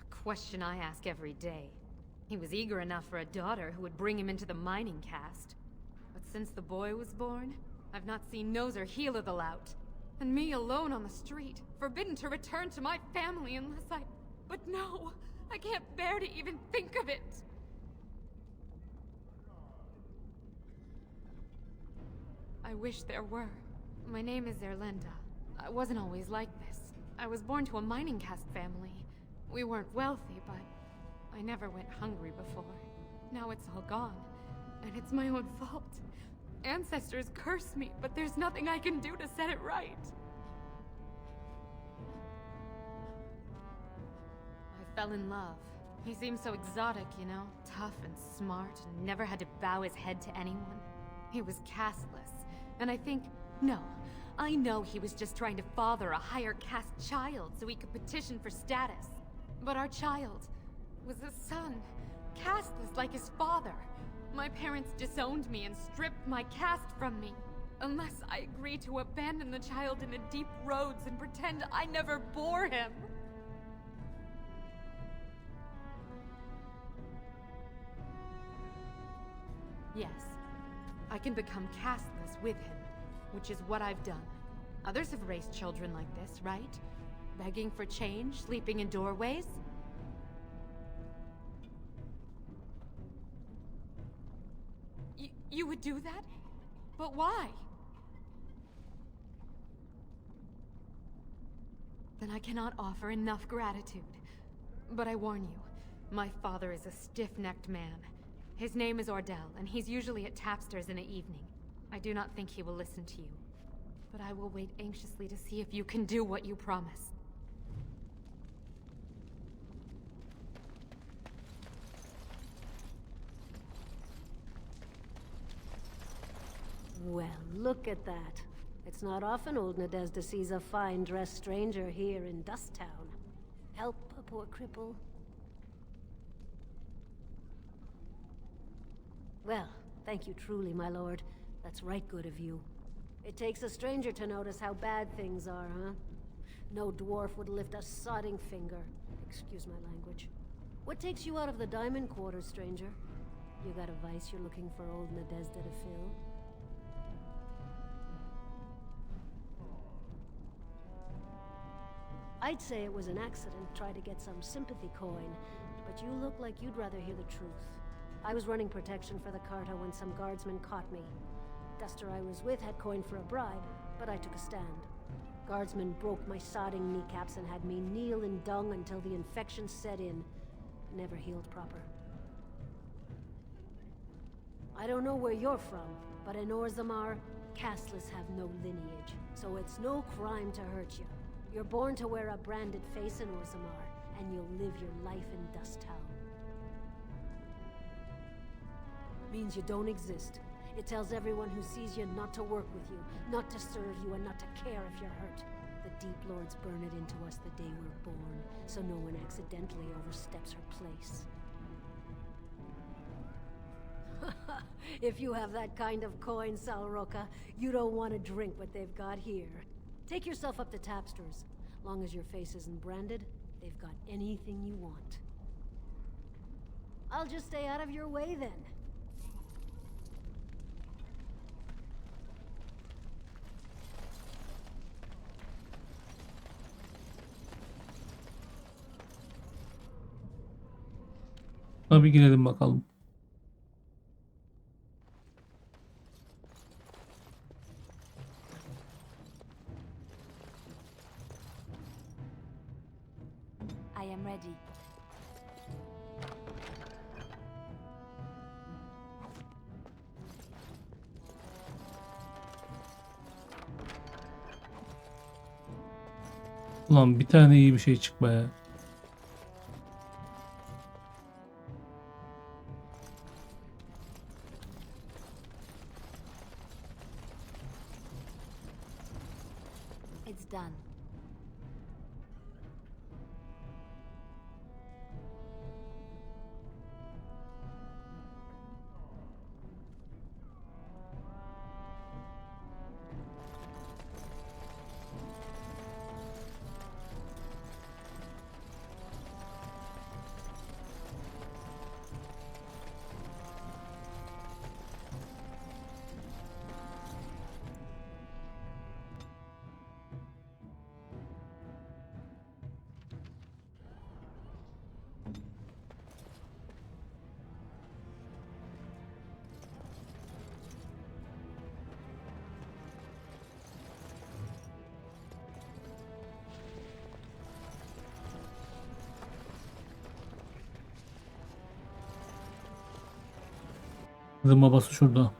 A question I ask every day. He was eager enough for a daughter who would bring him into the mining caste. But since the boy was born, I've not seen nose or heel of the lout. And me alone on the street, forbidden to return to my family unless I... But no, I can't bear to even think of it. I wish there were. My name is Erlenda. I wasn't always like this. I was born to a mining caste family. We weren't wealthy, but I never went hungry before. Now it's all gone, and it's my own fault. Ancestors curse me, but there's nothing I can do to set it right. I fell in love. He seemed so exotic, you know? Tough and smart, and never had to bow his head to anyone. He was casteless, and I know he was just trying to father a higher caste child so he could petition for status. But our child was a son, casteless like his father. My parents disowned me and stripped my caste from me. Unless I agree to abandon the child in the deep roads and pretend I never bore him. Yes, I can become casteless with him, which is what I've done. Others have raised children like this, right? Begging for change, sleeping in doorways? You would do that? But why? Then I cannot offer enough gratitude. But I warn you, my father is a stiff-necked man. His name is Ordell, and he's usually at tapsters in the evening. I do not think he will listen to you. But I will wait anxiously to see if you can do what you promise. Well, look at that. It's not often old Nadezda sees a fine-dressed stranger here in Dust Town. Help a poor cripple. Well, thank you truly, my lord. That's right good of you. It takes a stranger to notice how bad things are, huh? No dwarf would lift a sodding finger. Excuse my language. What takes you out of the diamond quarters, stranger? You got a vice you're looking for old Nadezda to fill? I'd say it was an accident, try to get some sympathy coin, but you look like you'd rather hear the truth. I was running protection for the Carta when some guardsmen caught me. Duster I was with had coin for a bribe, but I took a stand. Guardsmen broke my sodding kneecaps and had me kneel in dung until the infection set in. Never healed proper. I don't know where you're from, but in Orzammar, casteless have no lineage, so it's no crime to hurt you. You're born to wear a branded face in Orzammar, and you'll live your life in Dust Town. Means you don't exist. It tells everyone who sees you not to work with you, not to serve you, and not to care if you're hurt. The Deep Lords burn it into us the day we're born, so no one accidentally oversteps her place. If you have that kind of coin, Salroka, you don't want to drink what they've got here. Take yourself up to Tapster's. Long as your face isn't branded, they've got anything you want. I'll just stay out of your way then. Tabii girelim bakalım. I am ready. Ulan bir tane iyi bir şey çık be. It's done. Kızın babası şurada.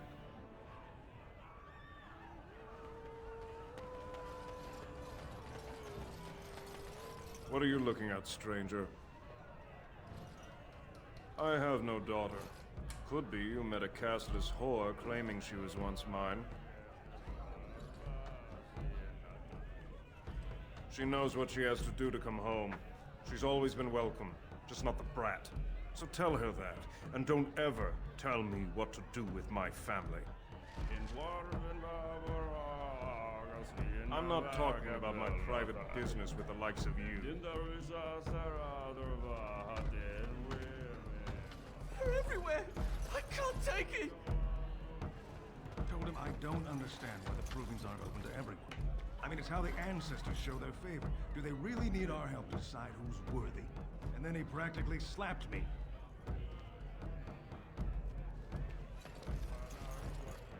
What are you looking at, stranger? I have no daughter. Could be you met a castless whore claiming she was once mine. She knows what she has to do to come home. She's always been welcome, just not the brat. So tell her that, and don't ever tell me what to do with my family. I'm not talking about my private business with the likes of you. They're everywhere! I can't take it! Told him I don't understand why the provings aren't open to everyone. I mean, it's how the ancestors show their favor. Do they really need our help to decide who's worthy? And then he practically slapped me.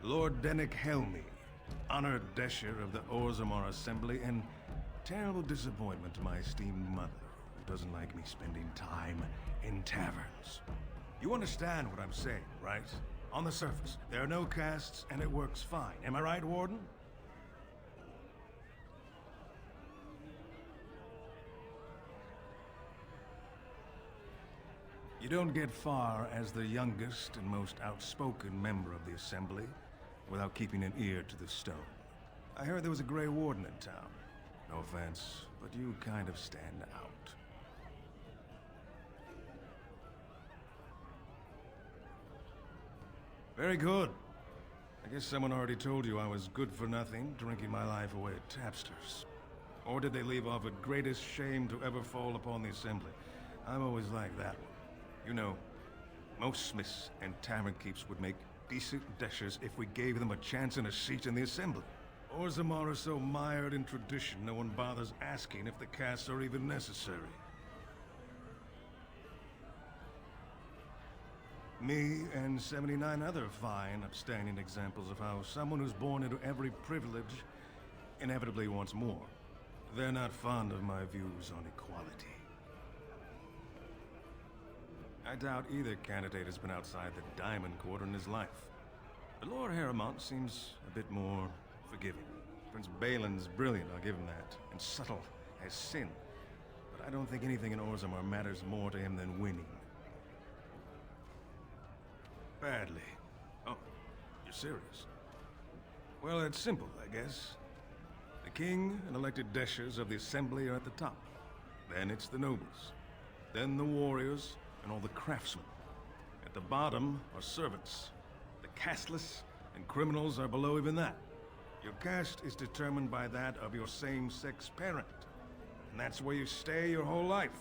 Lord Dennick Helmy, honored Desher of the Orzammar Assembly, and terrible disappointment to my esteemed mother, who doesn't like me spending time in taverns. You understand what I'm saying, right? On the surface, there are no castes, and it works fine. Am I right, Warden? You don't get far as the youngest and most outspoken member of the Assembly without keeping an ear to the stone. I heard there was a Grey Warden in town. No offense, but you kind of stand out. Very good. I guess someone already told you I was good for nothing, drinking my life away at Tapster's. Or did they leave off at greatest shame to ever fall upon the Assembly? I've always liked that one. You know, most smiths and tavern keeps would make decent deshers if we gave them a chance and a seat in the Assembly. Orzammar is so mired in tradition, no one bothers asking if the casts are even necessary. Me and 79 other fine, upstanding examples of how someone who's born into every privilege inevitably wants more. They're not fond of my views on equality. I doubt either candidate has been outside the Diamond Court in his life. But Lord Harrowmont seems a bit more forgiving. Prince Balin's brilliant, I'll give him that, and subtle as sin. But I don't think anything in Orzammar matters more to him than winning. Badly. Oh, you're serious? Well, it's simple, I guess. The king and elected deshers of the assembly are at the top. Then it's the nobles. Then the warriors and all the craftsmen. At the bottom are servants. The casteless and criminals are below even that. Your caste is determined by that of your same-sex parent. And that's where you stay your whole life,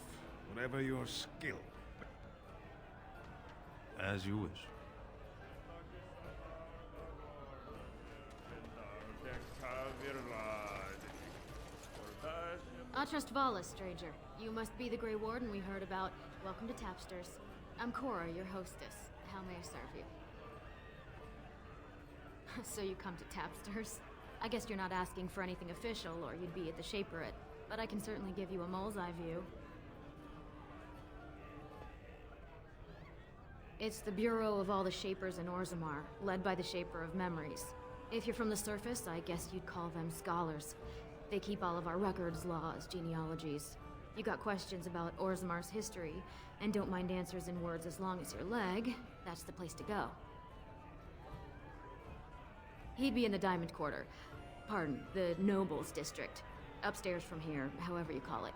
whatever your skill. As you wish. Atrust Vala, stranger. You must be the Grey Warden we heard about. Welcome to Tapsters. I'm Cora, your hostess. How may I serve you? So you come to Tapsters? I guess you're not asking for anything official, or you'd be at the Shaperate. But I can certainly give you a mole's eye view. It's the bureau of all the Shapers in Orzammar, led by the Shaper of Memories. If you're from the surface, I guess you'd call them scholars. They keep all of our records, laws, genealogies. You got questions about Orzammar's history, and don't mind answers in words as long as your leg, that's the place to go. He'd be in the Diamond Quarter. Pardon, the Nobles District. Upstairs from here, however you call it.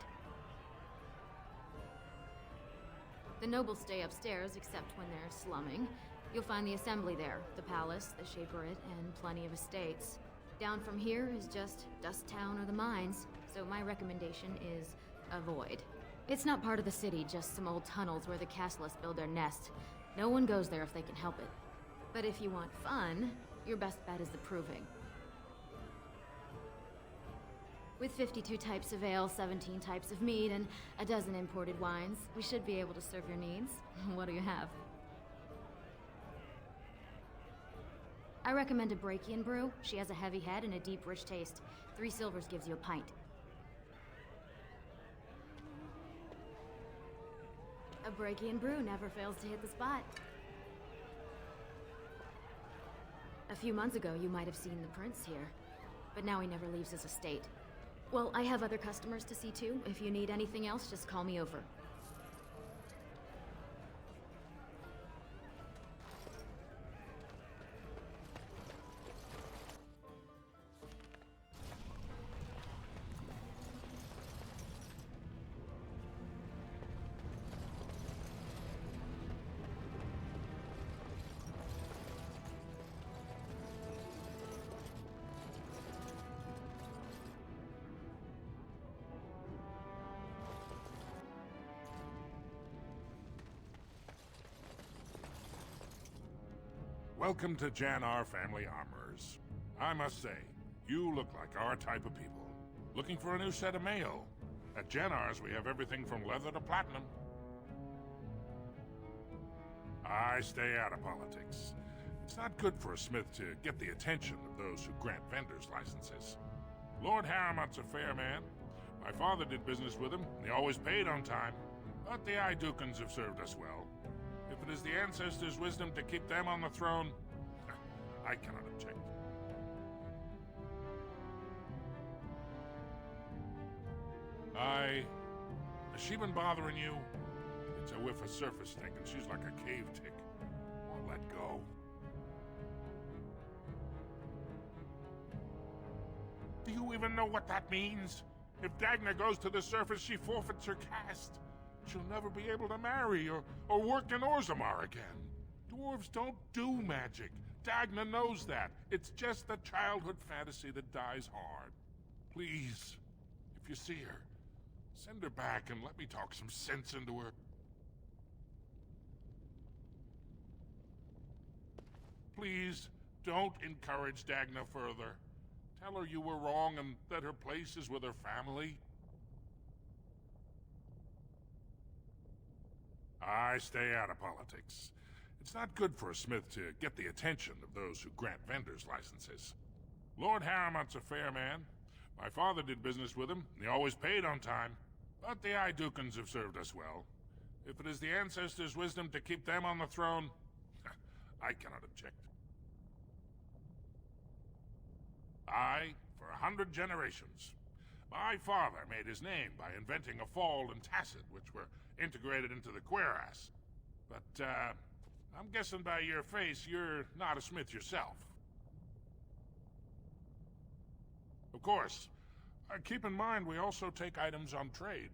The nobles stay upstairs, except when they're slumming. You'll find the assembly there, the palace, the Shaperate, and plenty of estates. Down from here is just Dust Town or the mines, so my recommendation is avoid. It's not part of the city, just some old tunnels where the casteless build their nest. No one goes there if they can help it. But if you want fun, your best bet is the Proving. With 52 types of ale, 17 types of mead, and a dozen imported wines, we should be able to serve your needs. What do you have? I recommend a Brachian brew. She has a heavy head and a deep, rich taste. 3 silvers gives you a pint. A Brachian brew never fails to hit the spot. A few months ago, you might have seen the prince here, but now he never leaves his estate. Well, I have other customers to see too. If you need anything else, just call me over. Welcome to Janar Family Armorers. I must say, you look like our type of people. Looking for a new set of mail? At Janar's, we have everything from leather to platinum. I stay out of politics. It's not good for a smith to get the attention of those who grant vendors licenses. Lord Harrowmont's a fair man. My father did business with him, and he always paid on time. But the Idukans have served us well. If it is the ancestors' wisdom to keep them on the throne, I cannot object. Has she been bothering you? It's a whiff of surface stink, and she's like a cave tick. Won't let go. Do you even know what that means? If Dagna goes to the surface, she forfeits her caste. She'll never be able to marry or work in Orzammar again. Dwarves don't do magic. Dagna knows that. It's just a childhood fantasy that dies hard. Please, if you see her, send her back and let me talk some sense into her. Please, don't encourage Dagna further. Tell her you were wrong and that her place is with her family. I stay out of politics. It's not good for a smith to get the attention of those who grant vendors licenses. Lord Harrowmont's a fair man. My father did business with him, and he always paid on time. But the Idukans have served us well. If it is the ancestors' wisdom to keep them on the throne, I cannot object. I, for 100 generations. My father made his name by inventing a fall and tacit, which were integrated into the cuirass. But, I'm guessing by your face you're not a smith yourself. Of course, keep in mind we also take items on trade.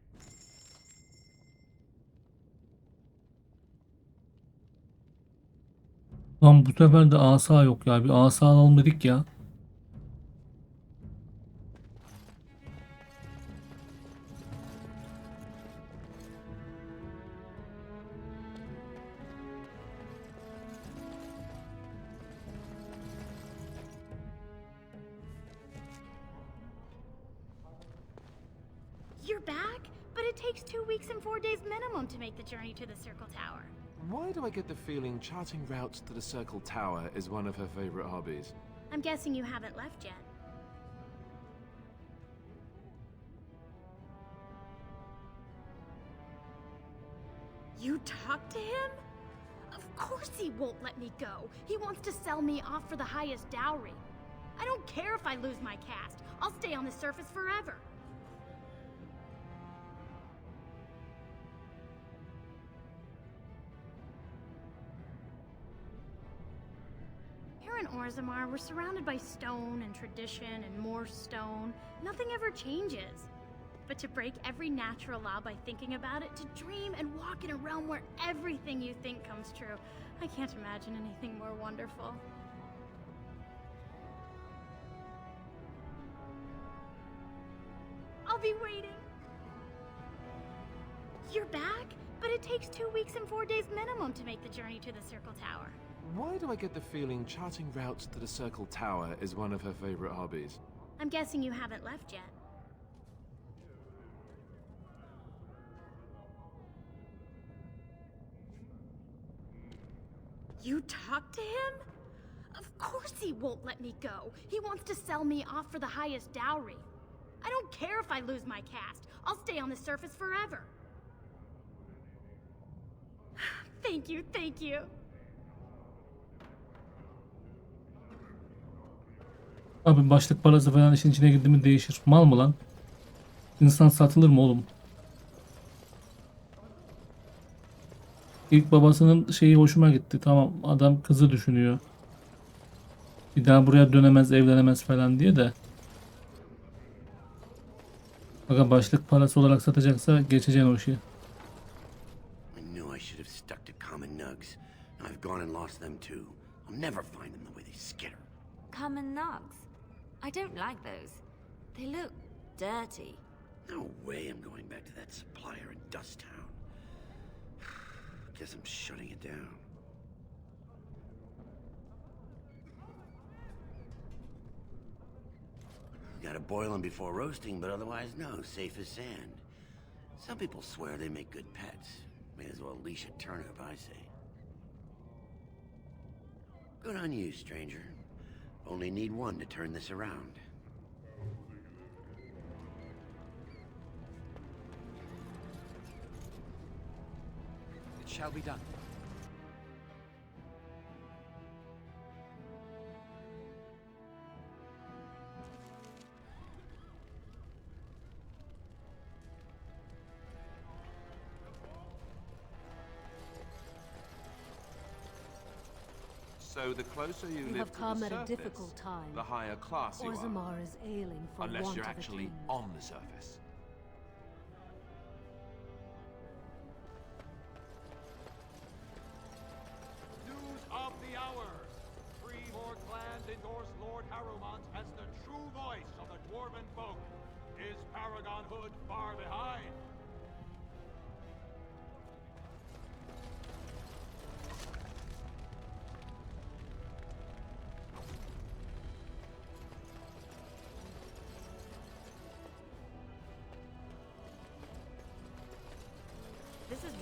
Lan bu sefer de asa yok ya. Bir asa alalım dedik ya. You're back? But it takes 2 weeks and 4 days minimum to make the journey to the Circle Tower. Why do I get the feeling charting routes to the Circle Tower is one of her favorite hobbies? I'm guessing you haven't left yet. You talked to him? Of course he won't let me go. He wants to sell me off for the highest dowry. I don't care if I lose my caste. I'll stay on the surface forever. Here in Orzammar, we're surrounded by stone and tradition and more stone. Nothing ever changes. But to break every natural law by thinking about it, to dream and walk in a realm where everything you think comes true, I can't imagine anything more wonderful. I'll be waiting. You're back? But it takes 2 weeks and 4 days minimum to make the journey to the Circle Tower. Why do I get the feeling charting routes to the Circle Tower is one of her favorite hobbies? I'm guessing you haven't left yet. You talked to him? Of course he won't let me go. He wants to sell me off for the highest dowry. I don't care if I lose my caste. I'll stay on the surface forever. Thank you, thank you. Abi başlık parası falan işin içine girdi mi değişir. Mal mı lan? İnsan satılır mı oğlum? İlk babasının şeyi hoşuma gitti. Tamam, adam kızı düşünüyor. Bir daha buraya dönemez, evlenemez falan diye de. Fakat başlık parası olarak satacaksa geçeceksin o işi. I knew I should have stuck to common nugs. I've gone and lost them too. I'll never find them the way they skitter. Common nugs. I don't like those. They look dirty. No way I'm going back to that supplier in Dust Town. Guess I'm shutting it down. Gotta boil them before roasting, but otherwise no, safe as sand. Some people swear they make good pets. May as well leash a turnip, I say. Good on you, stranger. Only need one to turn this around. It shall be done. So the closer you You live have to come the at a surface, difficult time. the higher class you are. Orzammar is ailing for Unless want you're of a actually king. on the surface. News of the hour. Three more clans endorse Lord Harrowmont as the true voice of the Dwarven folk. Is Paragon Hood far behind?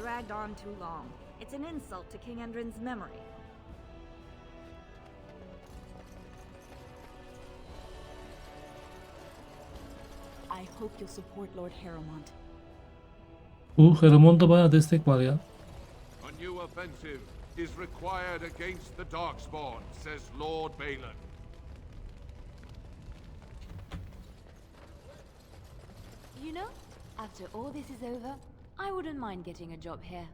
dragged on too long. It's an insult to King Endrin's memory. I hope you'll support Lord Harrowmont. Bu Heramon'da bayağı destek var ya. A new offensive is required against the Darkspawn, says Lord Balin. You know, after all this is over, I wouldn't mind getting a job here.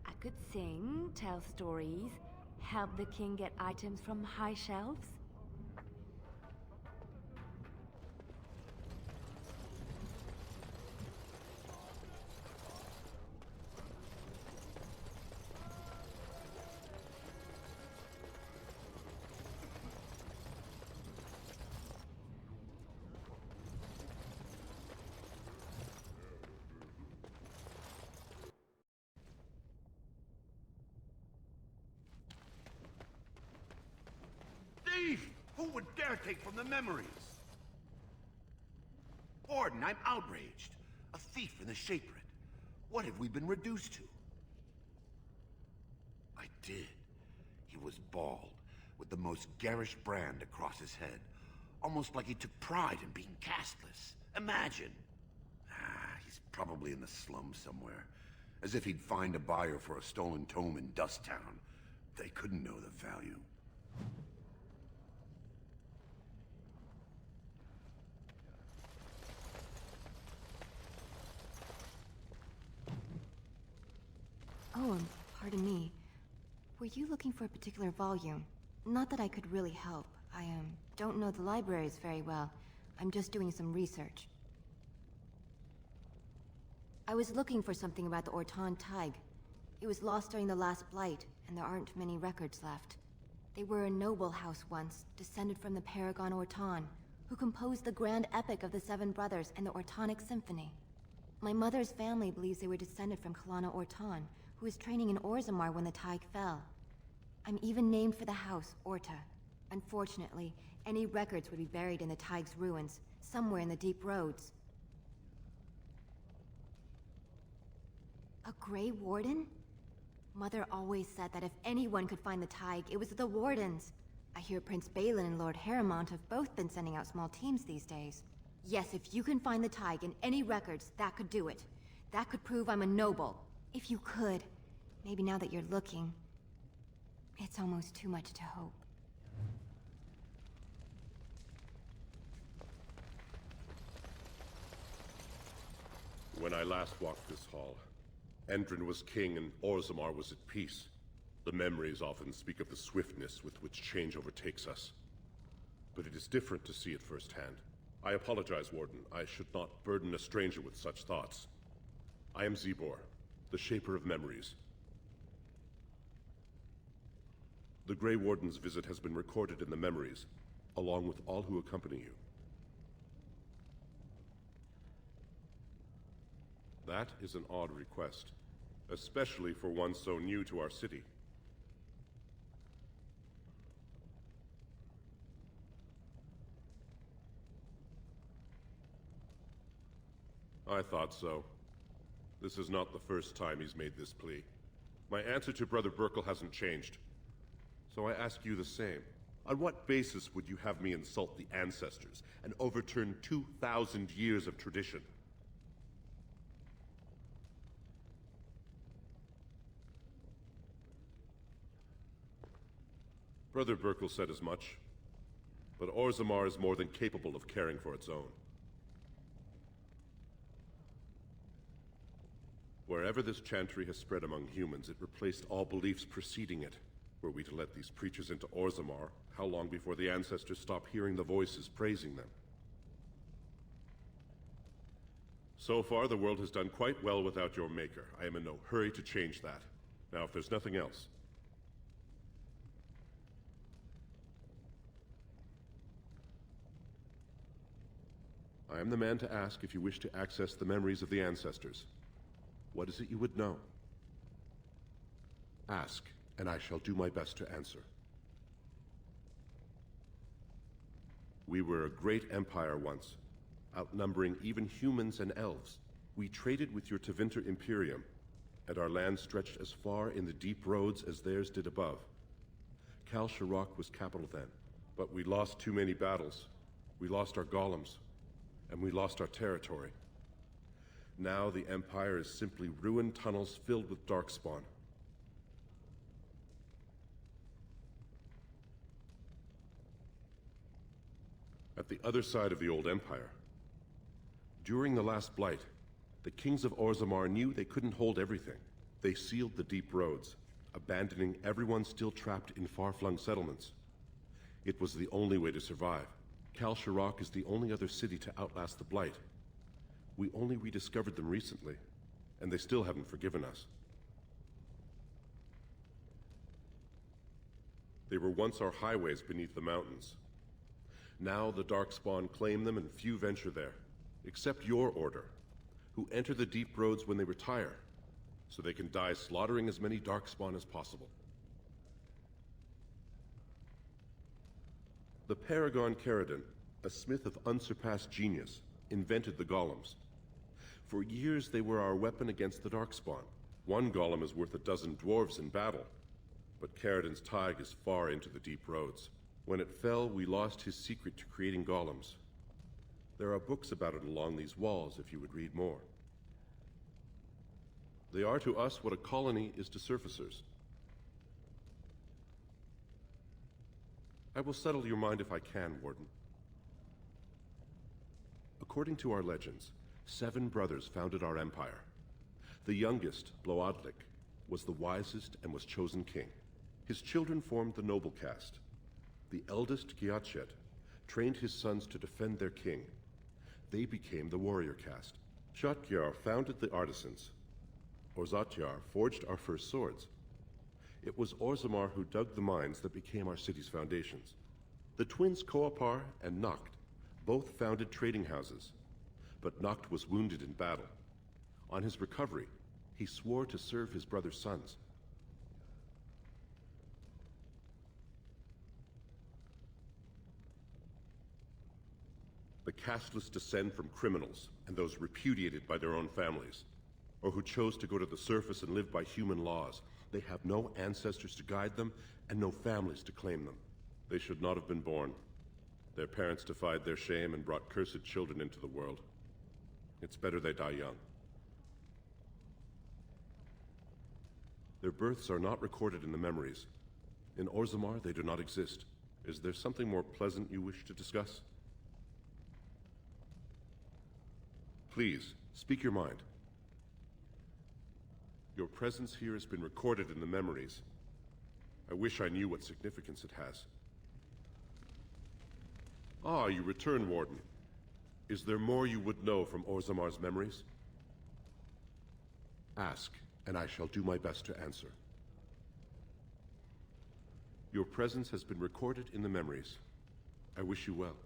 I could sing, tell stories, help the king get items from high shelves. Thief! Who would dare take from the memories? Warden, I'm outraged. A thief in the Shapered. What have we been reduced to? I did. He was bald, with the most garish brand across his head. Almost like he took pride in being castless. Imagine. He's probably in the slums somewhere. As if he'd find a buyer for a stolen tome in Dust Town. They couldn't know the value. Oh, pardon me. Were you looking for a particular volume? Not that I could really help. I don't know the libraries very well. I'm just doing some research. I was looking for something about the Orton Tig. It was lost during the last Blight, and there aren't many records left. They were a noble house once, descended from the Paragon Orton, who composed the grand epic of the Seven Brothers and the Ortonic Symphony. My mother's family believes they were descended from Kalana Orton, who was training in Orzammar when the Tig fell. I'm even named for the house, Orta. Unfortunately, any records would be buried in the Tig's ruins, somewhere in the deep roads. A Grey Warden? Mother always said that if anyone could find the Tig, it was the Wardens. I hear Prince Balin and Lord Harrowmont have both been sending out small teams these days. Yes, if you can find the Tig in any records, that could do it. That could prove I'm a noble. If you could. Maybe now that you're looking. It's almost too much to hope. When I last walked this hall, Endrin was king and Orzammar was at peace. The memories often speak of the swiftness with which change overtakes us. But it is different to see it firsthand. I apologize, Warden. I should not burden a stranger with such thoughts. I am Zebor, the Shaper of Memories. The Grey Warden's visit has been recorded in the memories, along with all who accompany you. That is an odd request, especially for one so new to our city. I thought so. This is not the first time he's made this plea. My answer to Brother Burkle hasn't changed. So I ask you the same. On what basis would you have me insult the ancestors and overturn 2,000 years of tradition? Brother Burkle said as much, but Orzammar is more than capable of caring for its own. Wherever this chantry has spread among humans, it replaced all beliefs preceding it. Were we to let these preachers into Orzammar, how long before the ancestors stop hearing the voices praising them? So far, the world has done quite well without your maker. I am in no hurry to change that. Now, if there's nothing else... I am the man to ask if you wish to access the memories of the ancestors. What is it you would know? Ask, and I shall do my best to answer. We were a great empire once, outnumbering even humans and elves. We traded with your Tevinter Imperium, and our land stretched as far in the deep roads as theirs did above. Kal Sharok was capital then, but we lost too many battles. We lost our golems, and we lost our territory. Now the Empire is simply ruined tunnels filled with darkspawn. At the other side of the old Empire, during the last Blight, the kings of Orzammar knew they couldn't hold everything. They sealed the deep roads, abandoning everyone still trapped in far-flung settlements. It was the only way to survive. Kal Sharok is the only other city to outlast the Blight. We only rediscovered them recently, and they still haven't forgiven us. They were once our highways beneath the mountains. Now the Darkspawn claim them and few venture there, except your order, who enter the deep roads when they retire, so they can die slaughtering as many Darkspawn as possible. The Paragon Caridin, a smith of unsurpassed genius, invented the golems. For years they were our weapon against the Darkspawn. One golem is worth a dozen dwarves in battle, but Caridin's Tig is far into the deep roads. When it fell, we lost his secret to creating golems. There are books about it along these walls if you would read more. They are to us what a colony is to surfacers. I will settle your mind if I can, Warden. According to our legends, 7 brothers founded our empire. The youngest, Bloadlik, was the wisest and was chosen king. His children formed the noble caste. The eldest, Giatchet, trained his sons to defend their king. They became the warrior caste. Shotgyar founded the artisans. Orzatyar forged our first swords. It was Orzammar who dug the mines that became our city's foundations. The twins Koapar and Noct both founded trading houses, but Noct was wounded in battle. On his recovery, he swore to serve his brother's sons. The casteless descend from criminals and those repudiated by their own families, or who chose to go to the surface and live by human laws. They have no ancestors to guide them and no families to claim them. They should not have been born. Their parents defied their shame and brought cursed children into the world. It's better they die young. Their births are not recorded in the memories. In Orzammar, they do not exist. Is there something more pleasant you wish to discuss? Please, speak your mind. Your presence here has been recorded in the memories. I wish I knew what significance it has. Ah, you return, Warden. Is there more you would know from Orzammar's memories? Ask, and I shall do my best to answer. Your presence has been recorded in the memories. I wish you well.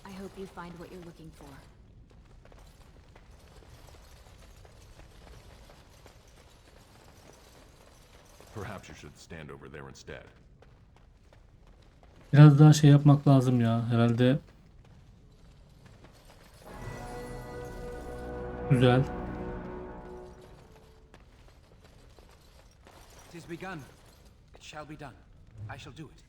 I hope you find what you're looking for. Perhaps you should stand over there instead. Biraz daha şey yapmak lazım ya herhalde. Güzel. It is begun. It shall be done. I shall do it.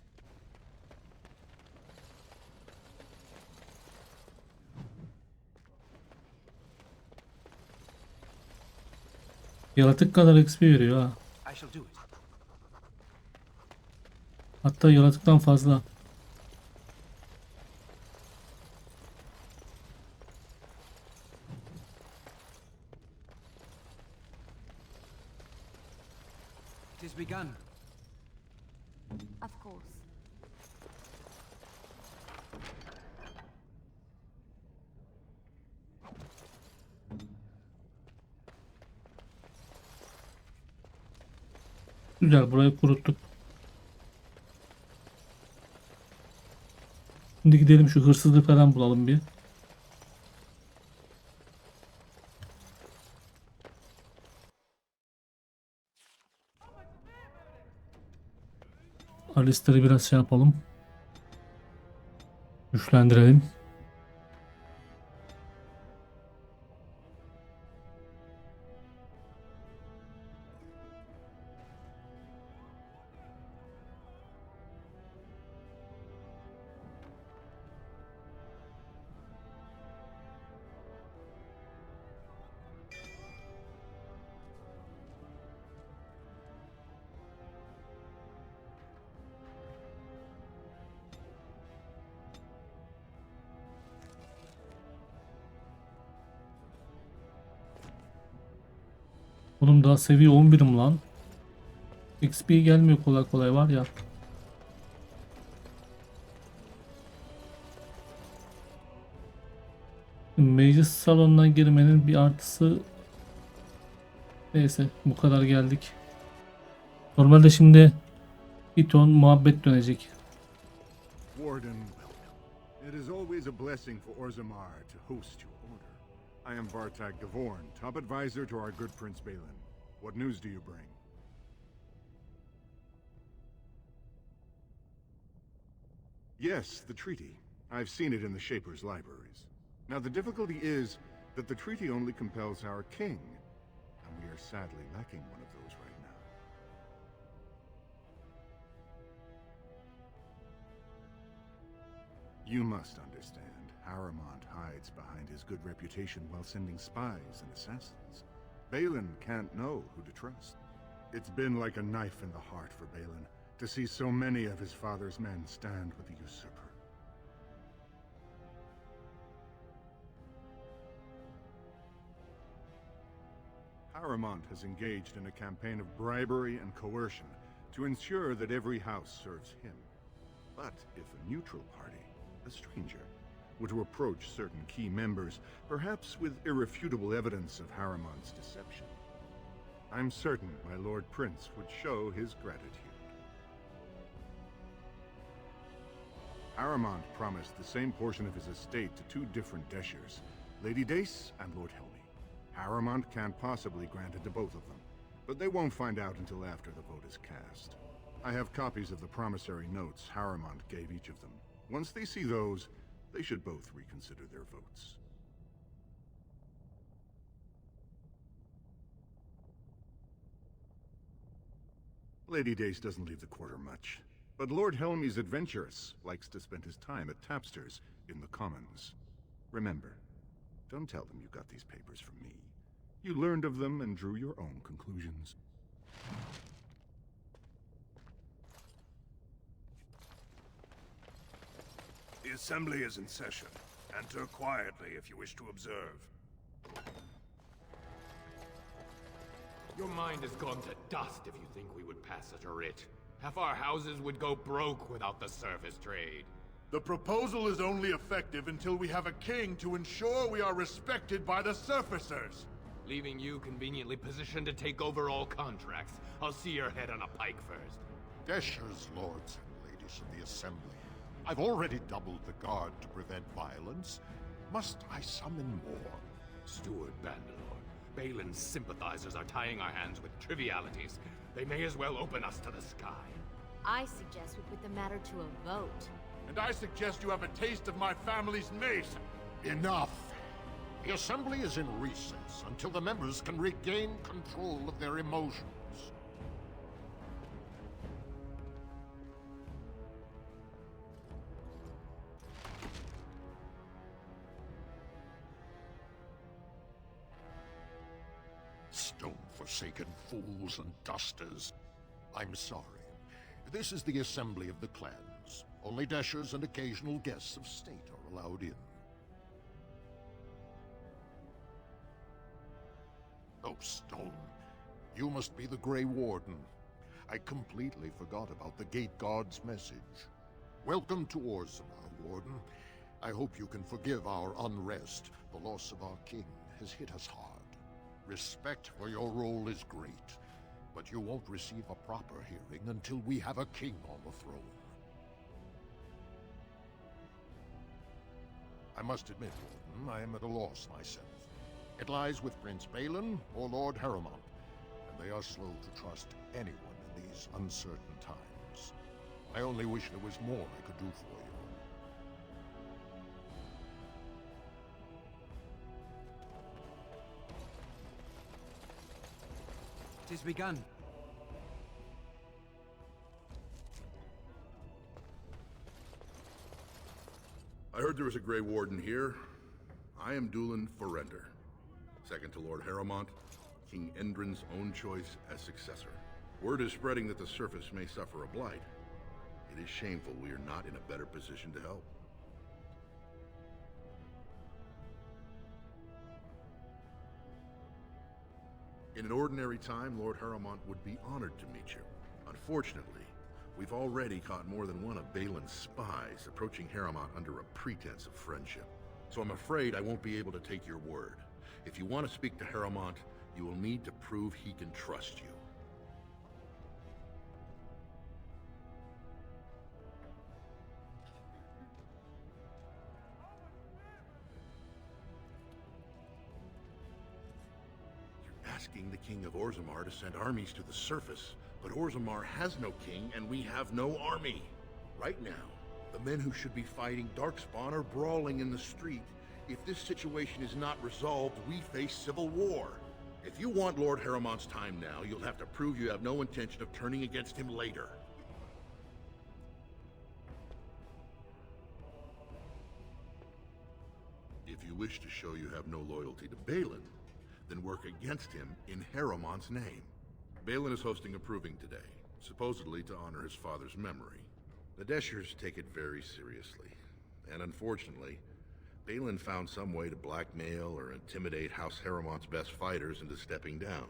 Yaratık kadar XP veriyor ha. I shall do it. Hatta yaratıktan fazla. It is begun. Of course. Güzel, burayı kuruttuk. Şimdi gidelim şu hırsızlık falan bulalım bir. Alistair'ı biraz şey yapalım. Güçlendirelim. Oğlum daha seviye 11'im lan. XP gelmiyor kolay kolay var ya. Meclis salonuna girmenin bir artısı, neyse bu kadar geldik. Normalde şimdi bir ton muhabbet dönecek. Warden, welcome. It is always a blessing for Orzammar to host your order. I am Vartag Gavorn, top advisor to our good Prince Balin. What news do you bring? Yes, the treaty. I've seen it in the Shaper's libraries. Now the difficulty is that the treaty only compels our king, and we are sadly lacking one of those right now. You must understand, Harrimont hides behind his good reputation while sending spies and assassins. Balin can't know who to trust. It's been like a knife in the heart for Balin to see so many of his father's men stand with the usurper. Harrimont has engaged in a campaign of bribery and coercion to ensure that every house serves him. But if a neutral party, a stranger, were to approach certain key members, perhaps with irrefutable evidence of Harrimont's deception, I'm certain my Lord Prince would show his gratitude. Harrimont promised the same portion of his estate to two different Deshers, Lady Dace and Lord Helmy. Harrimont can't possibly grant it to both of them, but they won't find out until after the vote is cast. I have copies of the promissory notes Harrimont gave each of them. Once they see those, they should both reconsider their votes. Lady Dace doesn't leave the quarter much, but Lord Helmy's adventurous, likes to spend his time at tapsters in the Commons. Remember, don't tell them you got these papers from me. You learned of them and drew your own conclusions. The Assembly is in session. Enter quietly if you wish to observe. Your mind has gone to dust if you think we would pass such a writ. Half our houses would go broke without the surface trade. The proposal is only effective until we have a king to ensure we are respected by the surfacers. Leaving you conveniently positioned to take over all contracts. I'll see your head on a pike first. Deshers, lords and ladies of the Assembly. I've already doubled the guard to prevent violence. Must I summon more? Steward Bandalore, Balin's sympathizers are tying our hands with trivialities. They may as well open us to the sky. I suggest we put the matter to a vote. And I suggest you have a taste of my family's mace. Enough! The Assembly is in recess until the members can regain control of their emotions. Stone-forsaken fools and dusters. I'm sorry. This is the Assembly of the Clans. Only Deshers and occasional guests of state are allowed in. Oh, Stone. You must be the Grey Warden. I completely forgot about the Gate Guard's message. Welcome to Orzammar, Warden. I hope you can forgive our unrest. The loss of our king has hit us hard. Respect for your role is great, but you won't receive a proper hearing until we have a king on the throne. I must admit, Warden, I am at a loss myself. It lies with Prince Balin or Lord Harrimont, and they are slow to trust anyone in these uncertain times. I only wish there was more I could do for you. It is begun. I heard there was a Grey Warden here. I am Dulin Forrender, second to Lord Harrimont, King Endrin's own choice as successor. Word is spreading that the surface may suffer a blight. It is shameful we are not in a better position to help. In an ordinary time, Lord Harrowmont would be honored to meet you. Unfortunately, we've already caught more than one of Balin's spies approaching Harrowmont under a pretense of friendship. So I'm afraid I won't be able to take your word. If you want to speak to Harrowmont, you will need to prove he can trust you. You're asking the King of Orzammar to send armies to the surface, but Orzammar has no king and we have no army. Right now, the men who should be fighting Darkspawn are brawling in the street. If this situation is not resolved, we face civil war. If you want Lord Harrowmont's time now, you'll have to prove you have no intention of turning against him later. If you wish to show you have no loyalty to Balin, then work against him in Harrowmont's name. Balin is hosting a proving today, supposedly to honor his father's memory. The Deshers take it very seriously, and unfortunately, Balin found some way to blackmail or intimidate House Harrowmont's best fighters into stepping down.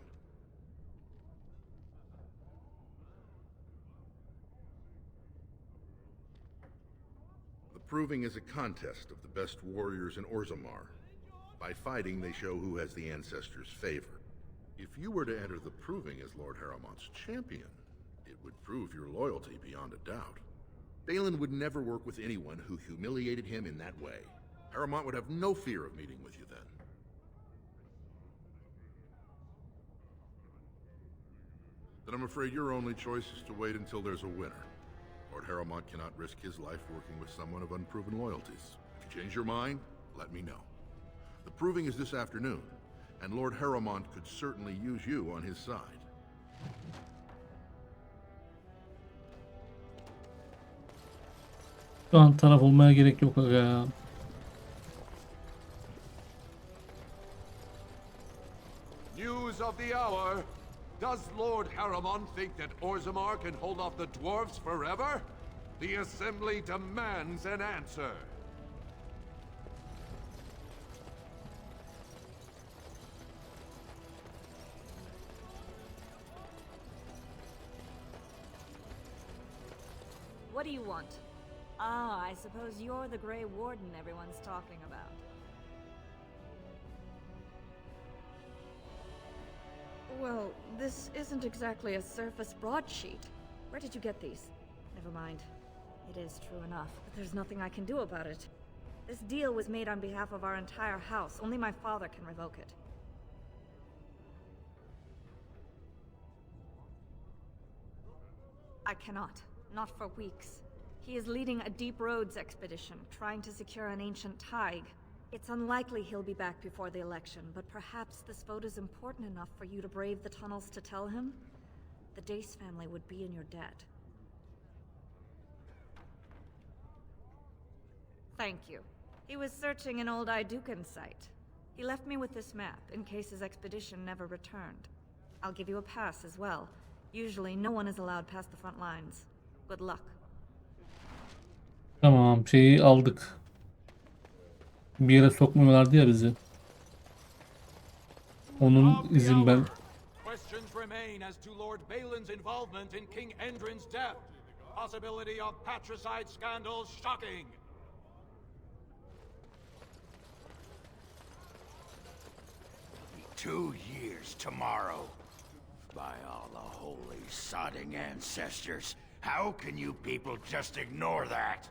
The proving is a contest of the best warriors in Orzammar. By fighting, they show who has the ancestors' favor. If you were to enter the proving as Lord Harrowmont's champion, it would prove your loyalty beyond a doubt. Balin would never work with anyone who humiliated him in that way. Harrowmont would have no fear of meeting with you then. Then I'm afraid your only choice is to wait until there's a winner. Lord Harrowmont cannot risk his life working with someone of unproven loyalties. If you change your mind, let me know. The proving is this afternoon, and Lord Harrowmont could certainly use you on his side. Şu an taraf olmaya gerek yok aga. News of the hour. Does Lord Harrowmont think that Orzammar can hold off the dwarves forever? The Assembly demands an answer. What do you want? Ah, I suppose you're the Grey Warden everyone's talking about. Well, this isn't exactly a surface broadsheet. Where did you get these? Never mind. It is true enough, but there's nothing I can do about it. This deal was made on behalf of our entire house. Only my father can revoke it. I cannot. Not for weeks. He is leading a deep roads expedition, trying to secure an ancient thaig. It's unlikely he'll be back before the election, but perhaps this vote is important enough for you to brave the tunnels to tell him? The Dace family would be in your debt. Thank you. He was searching an old Idukan site. He left me with this map, in case his expedition never returned. I'll give you a pass as well. Usually no one is allowed past the front lines. Good luck. Tamam, şeyi aldık. Bir yere sokmuyorlardı ya bizi. Onun izin ben. Questions remain as to Lord Balin's involvement in King Endrin's death. Possibility of patricide scandals shocking. 2 years tomorrow. By all the holy sodding ancestors, how can you people just ignore that?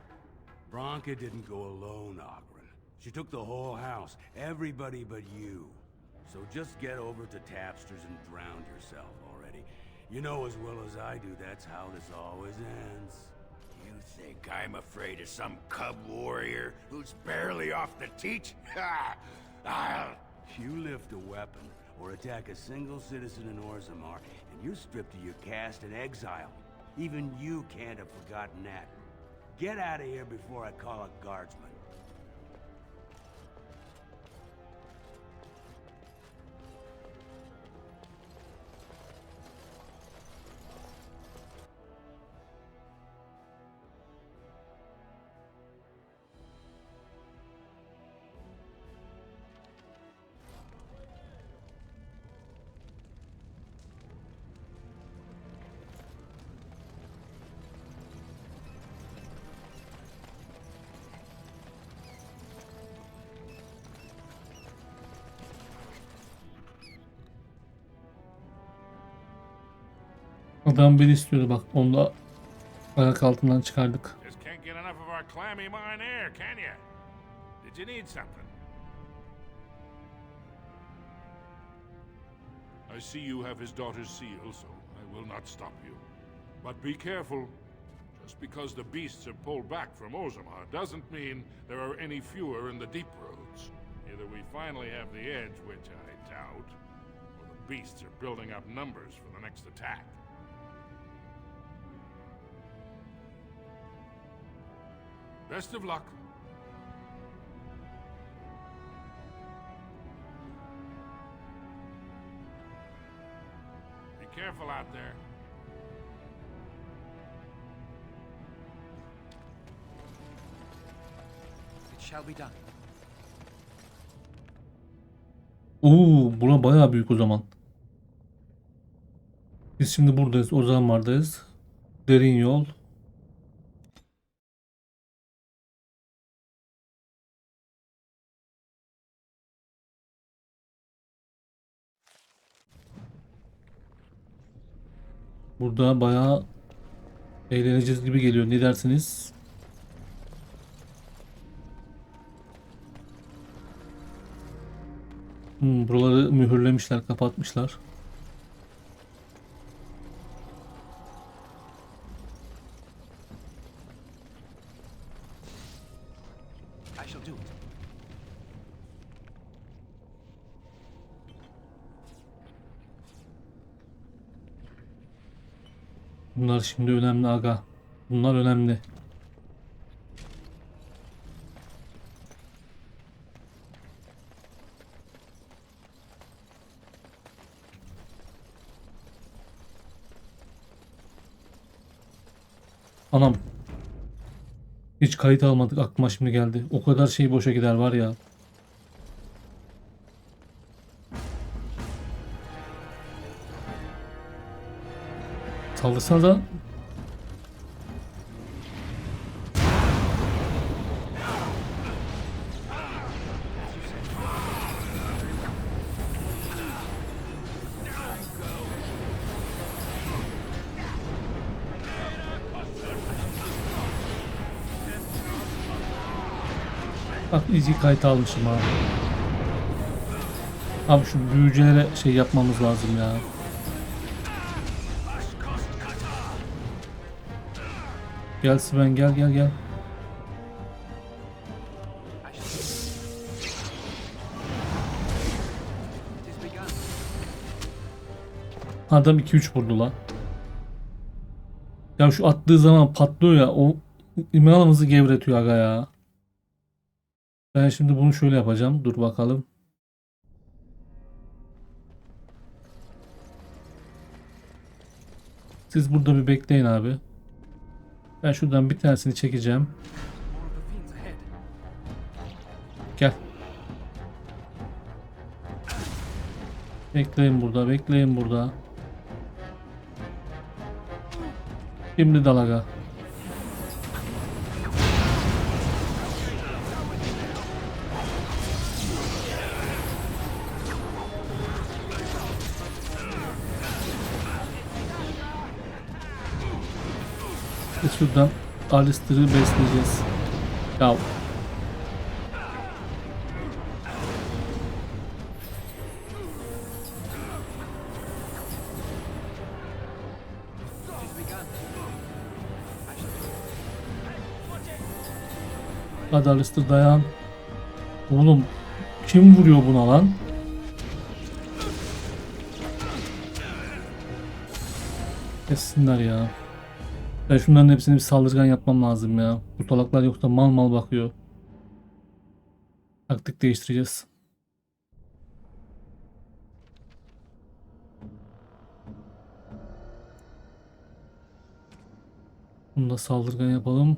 Bronca didn't go alone, Ogren. She took the whole house, everybody but you. So just get over to Tapster's and drown yourself already. You know as well as I do that's how this always ends. You think I'm afraid of some cub warrior who's barely off the teat? Ha! You lift a weapon or attack a single citizen in Orzammar, and you're stripped of your caste and exiled. Even you can't have forgotten that. Get out of here before I call a guardsman. Adam beni istiyordu bak. Onu da ayak altından çıkardık. Just can't get enough of our clammy mine air, can you? Did you need something? I see you have his daughter's seal, so I will not stop you. But be careful. Just because the beasts are pulled back from Orzammar doesn't mean there are any fewer in the deep roads. Either we finally have the edge, which I doubt, or the beasts are building up numbers for the next attack. Best of luck. Be careful out there. It shall be done. Bura bayağı büyük o zaman. Biz şimdi buradayız. Orzamar'dayız. Derin yol. Burada bayağı eğleneceğiz gibi geliyor. Ne dersiniz? Buraları mühürlemişler, kapatmışlar. I shall do it. Bunlar şimdi önemli aga. Bunlar önemli. Anam. Hiç kayıt almadık. Aklıma şimdi geldi. O kadar şey boşa gider var ya. Saldırsana da. Bak iyice kayıt almışım abi. Abi şu büyücülere şey yapmamız lazım ya. Gel Sven, gel gel gel. Adam 2-3 vurdu lan. Ya şu attığı zaman patlıyor ya. O imanımızı gevretiyor aga ya. Ben şimdi bunu şöyle yapacağım. Dur bakalım. Siz burada bir bekleyin abi. Ben şuradan bir tanesini çekeceğim. Gel. Bekleyin burada, bekleyin burada. Şimdi dalaga. Şuradan Alistair'ı besleyeceğiz. Ya. Hadi Alistair dayan. Oğlum kim vuruyor buna lan? Kessinler ya. Ben şunların hepsini bir saldırgan yapmam lazım ya. Bu salaklar yoksa mal mal bakıyor. Taktik değiştireceğiz. Bunu da saldırgan yapalım.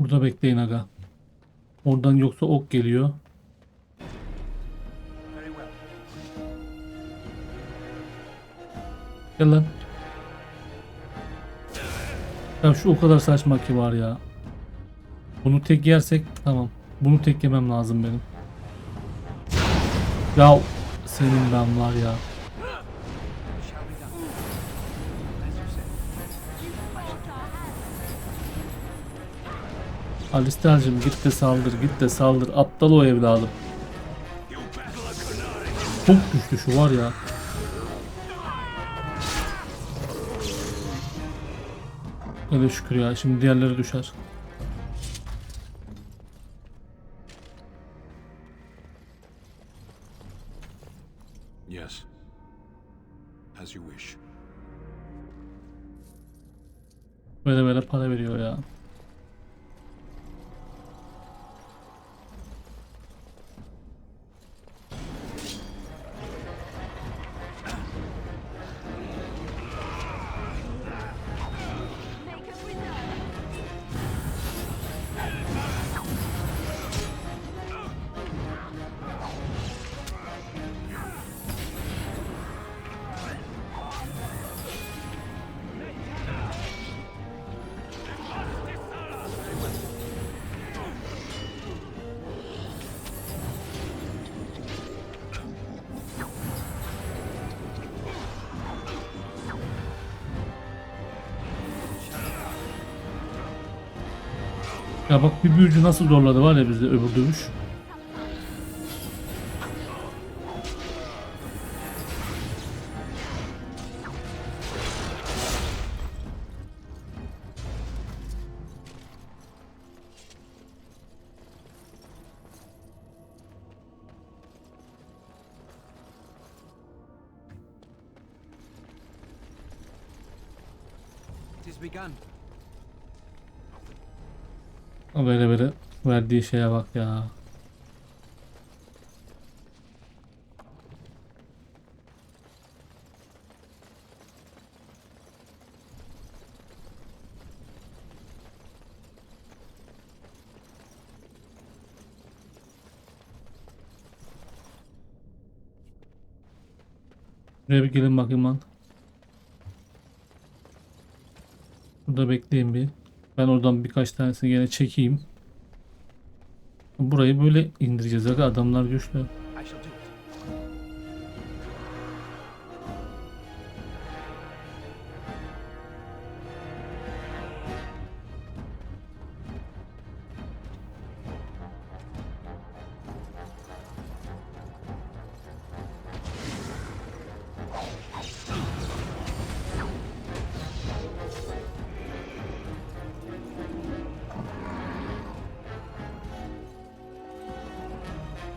Burada bekleyin aga. Oradan yoksa ok geliyor. Gel lan. Ya şu o kadar saçma ki var ya. Bunu tek yersek tamam. Bunu tek yemem lazım benim. Ya senin ben var ya. Alister'cim git de saldır, git de saldır. Aptal o evladım. Çok güçlü şu var ya. Öyle şükür ya. Şimdi diğerleri düşer. Yes. As you wish. Böyle para veriyor ya. Ya bak bir büyücü nasıl zorladı var ya bizi öbür dövüş. It is begun. Böyle verdiği şeye bak ya. Buraya bir gelin bakayım lan. Burada bekleyin bir. Ben oradan birkaç tanesini yine çekeyim. Burayı böyle indireceğiz. Adamlar güçlü. I shall do it.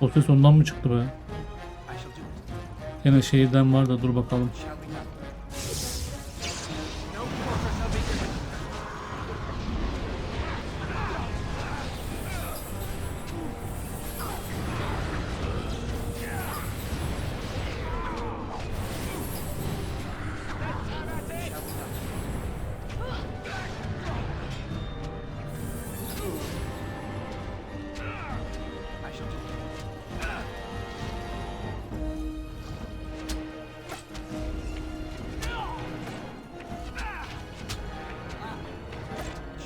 O ses ondan mı çıktı be? I shall do it. Yine şehirden var da dur bakalım. Shall be done. No quarter shall be given. I shall do it.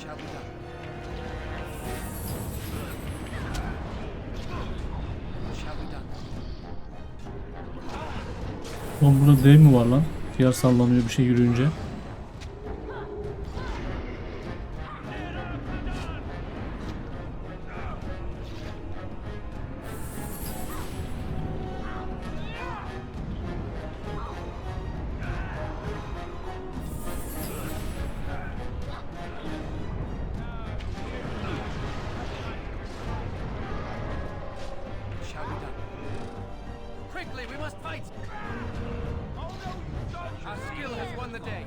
Shall be done. Shall be done. Oğlum burada dev mi var lan? Fiyar sallanıyor bir şey yürüyünce. Shall be done. Quickly, we must fight! Our skill has won the day.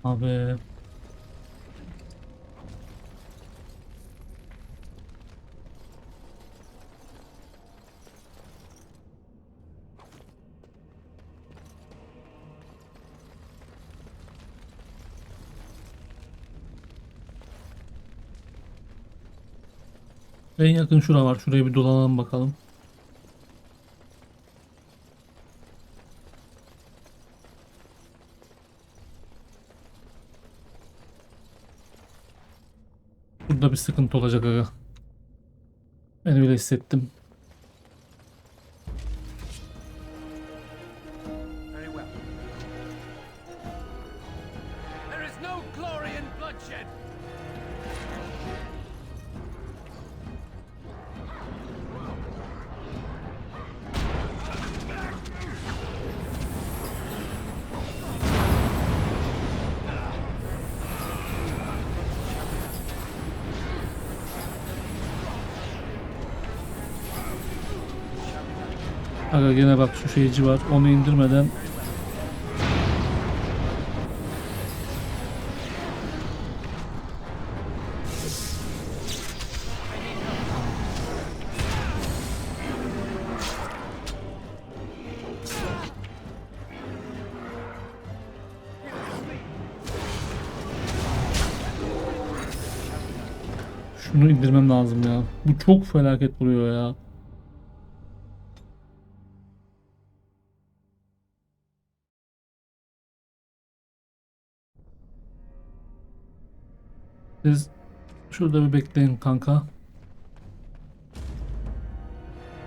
Abi. En yakın şura var. Şuraya bir dolanalım bakalım. Burada bir sıkıntı olacak aga. Ben öyle hissettim. Very well. There is no glory in bloodshed. Aga gene bak şu şeyci var. Onu indirmeden şunu indirmem lazım ya. Bu çok felaket vuruyor ya. Siz şurada bir bekleyin kanka.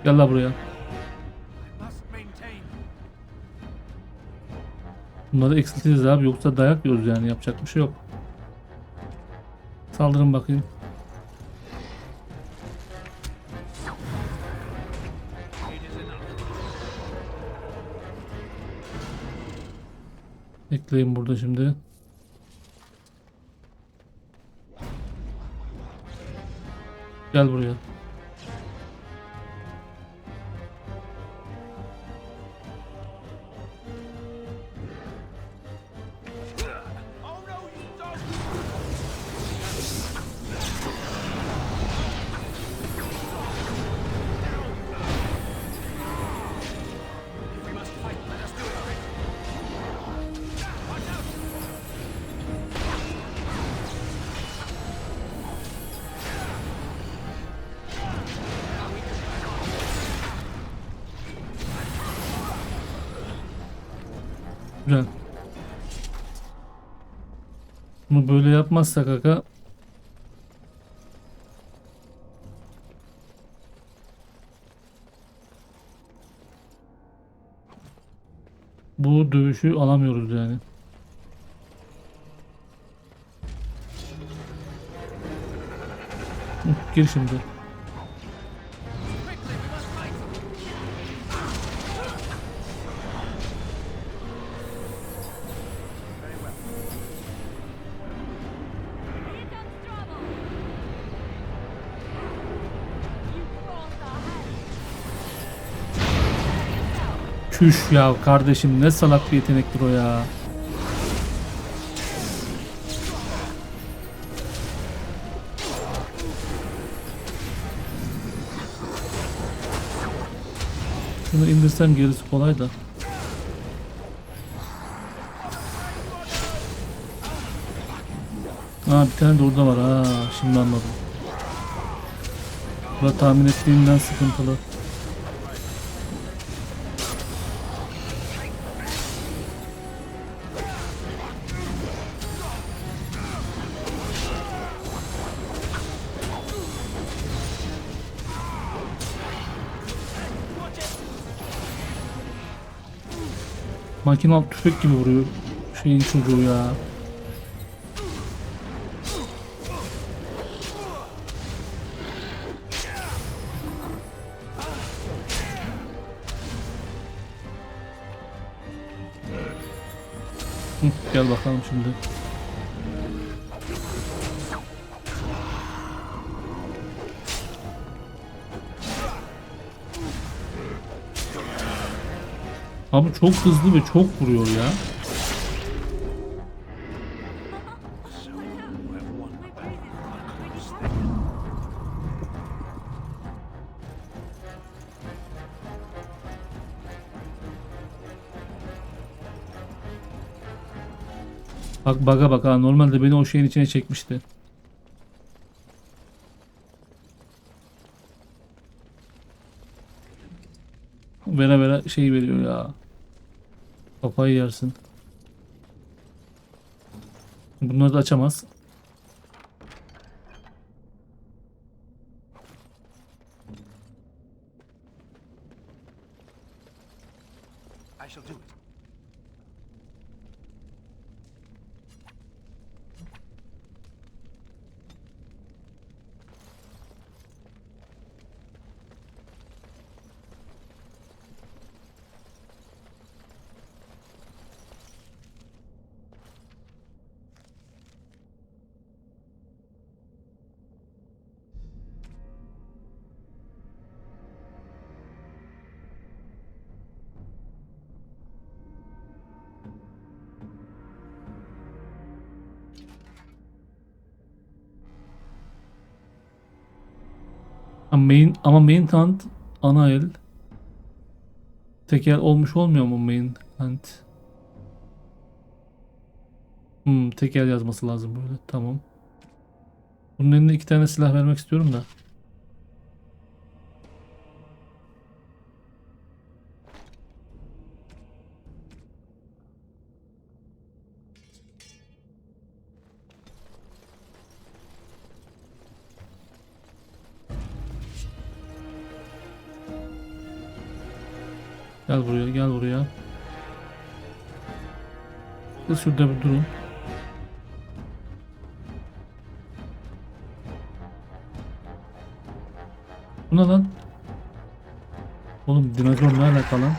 Gel la buraya. Bunları eksilteceğiz abi, yoksa dayak yiyoruz yani, yapacak bir şey yok. Saldırın bakayım. Bekleyin burada şimdi. Gel buraya. Güzel. Bunu böyle yapmazsak aga bu dövüşü alamıyoruz yani. Gir şimdi. Çüş ya kardeşim, ne salak bir yetenektir o ya. Şunu indirsem gerisi kolay da. Ha, bir tane de orada var. Ha, şimdi anladım. Burada tahmin ettiğimden sıkıntılı. Makinalı tüfek gibi vuruyor şeyin çocuğu ya. Gel bakalım şimdi. Abi çok hızlı ve çok vuruyor ya. Bak baga bak ha, normalde beni o şeyin içine çekmişti. Vere vere şey veriyor ya. Kafayı yersin. Bunları da açamaz. I shall do it. Ama main hunt ana el. Tekel olmuş olmuyor mu main hunt? Tekel yazması lazım böyle. Tamam. Bunun eline 2 tane silah vermek istiyorum da. Gel buraya, gel buraya. Siz şurada bir durun. Bu ne lan? Oğlum dinozor ne alaka lan?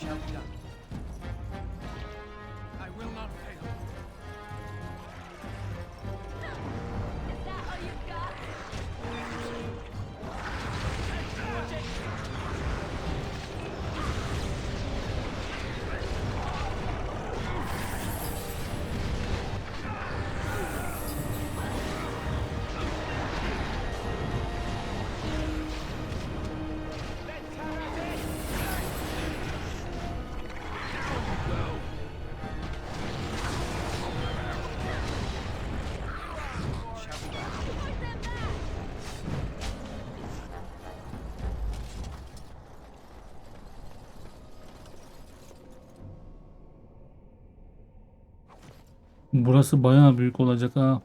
Shall be done. I will not fail. Is that all you got? Burası bayağı büyük olacak ha.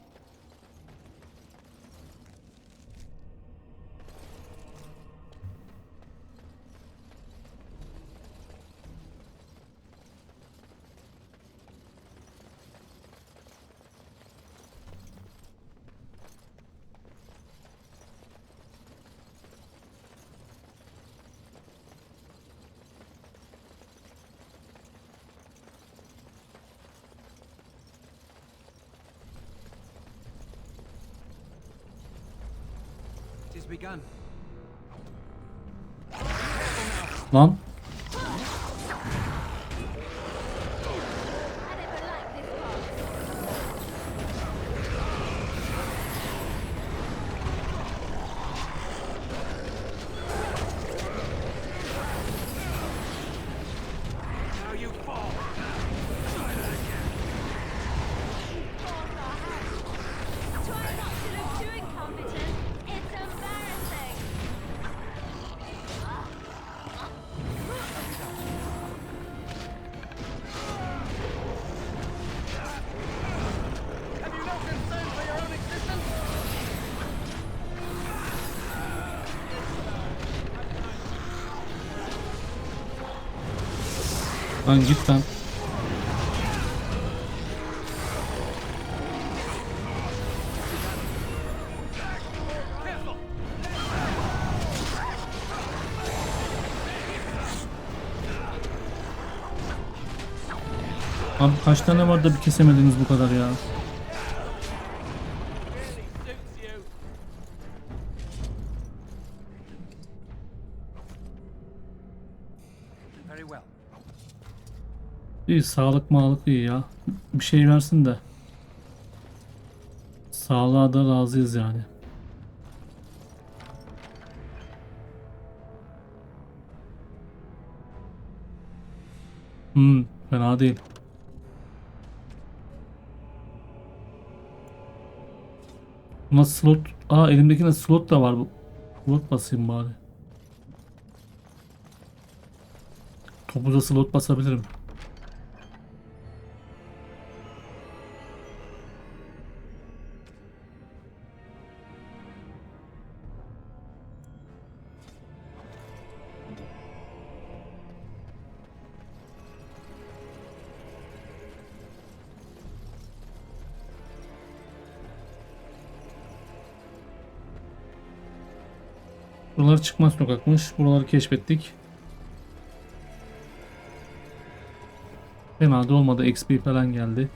It is begun. Lan. Now you fall. Try that again. Lan git lan. Abi kaç tane var da bir kesemediniz bu kadar ya. Very well. İyi, sağlık mağlık iyi ya. Bir şey versin de. Sağlığa da razıyız yani. Fena değil. Nasıl slot? Aa, elimdekinde slot da var bu. Slot basayım bari. Topuza slot basabilirim. Buralar çıkmaz sokakmış. Buraları keşfettik. Fena da olmadı. XP falan geldi.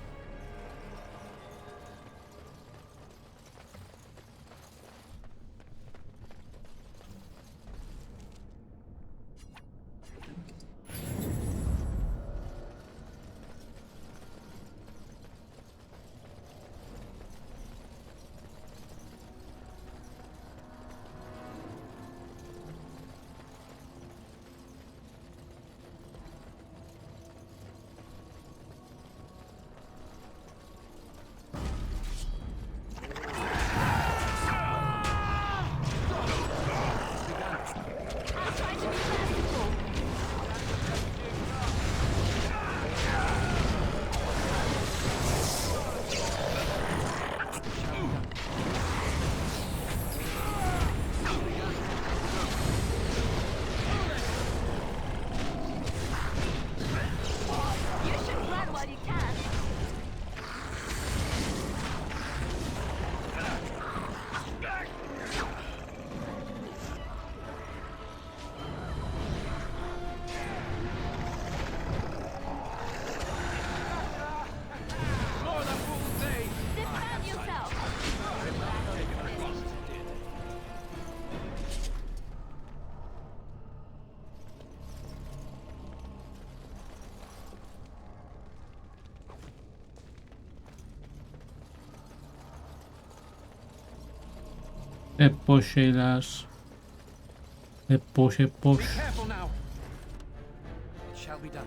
Hep boş şeyler. Hep boş, hep boş. Be careful now. It shall be done.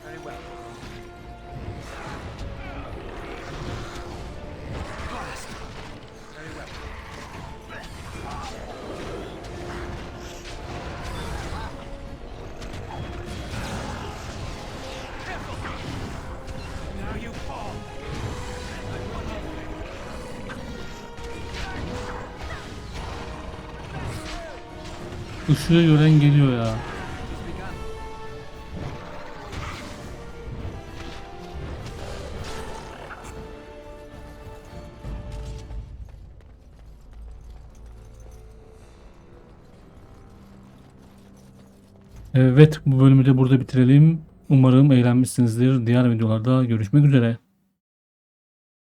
Very well. Blast. Very well. Now you fall. Işığı gören geliyor ya. Evet, bu bölümü de burada bitirelim. Umarım eğlenmişsinizdir. Diğer videolarda görüşmek üzere.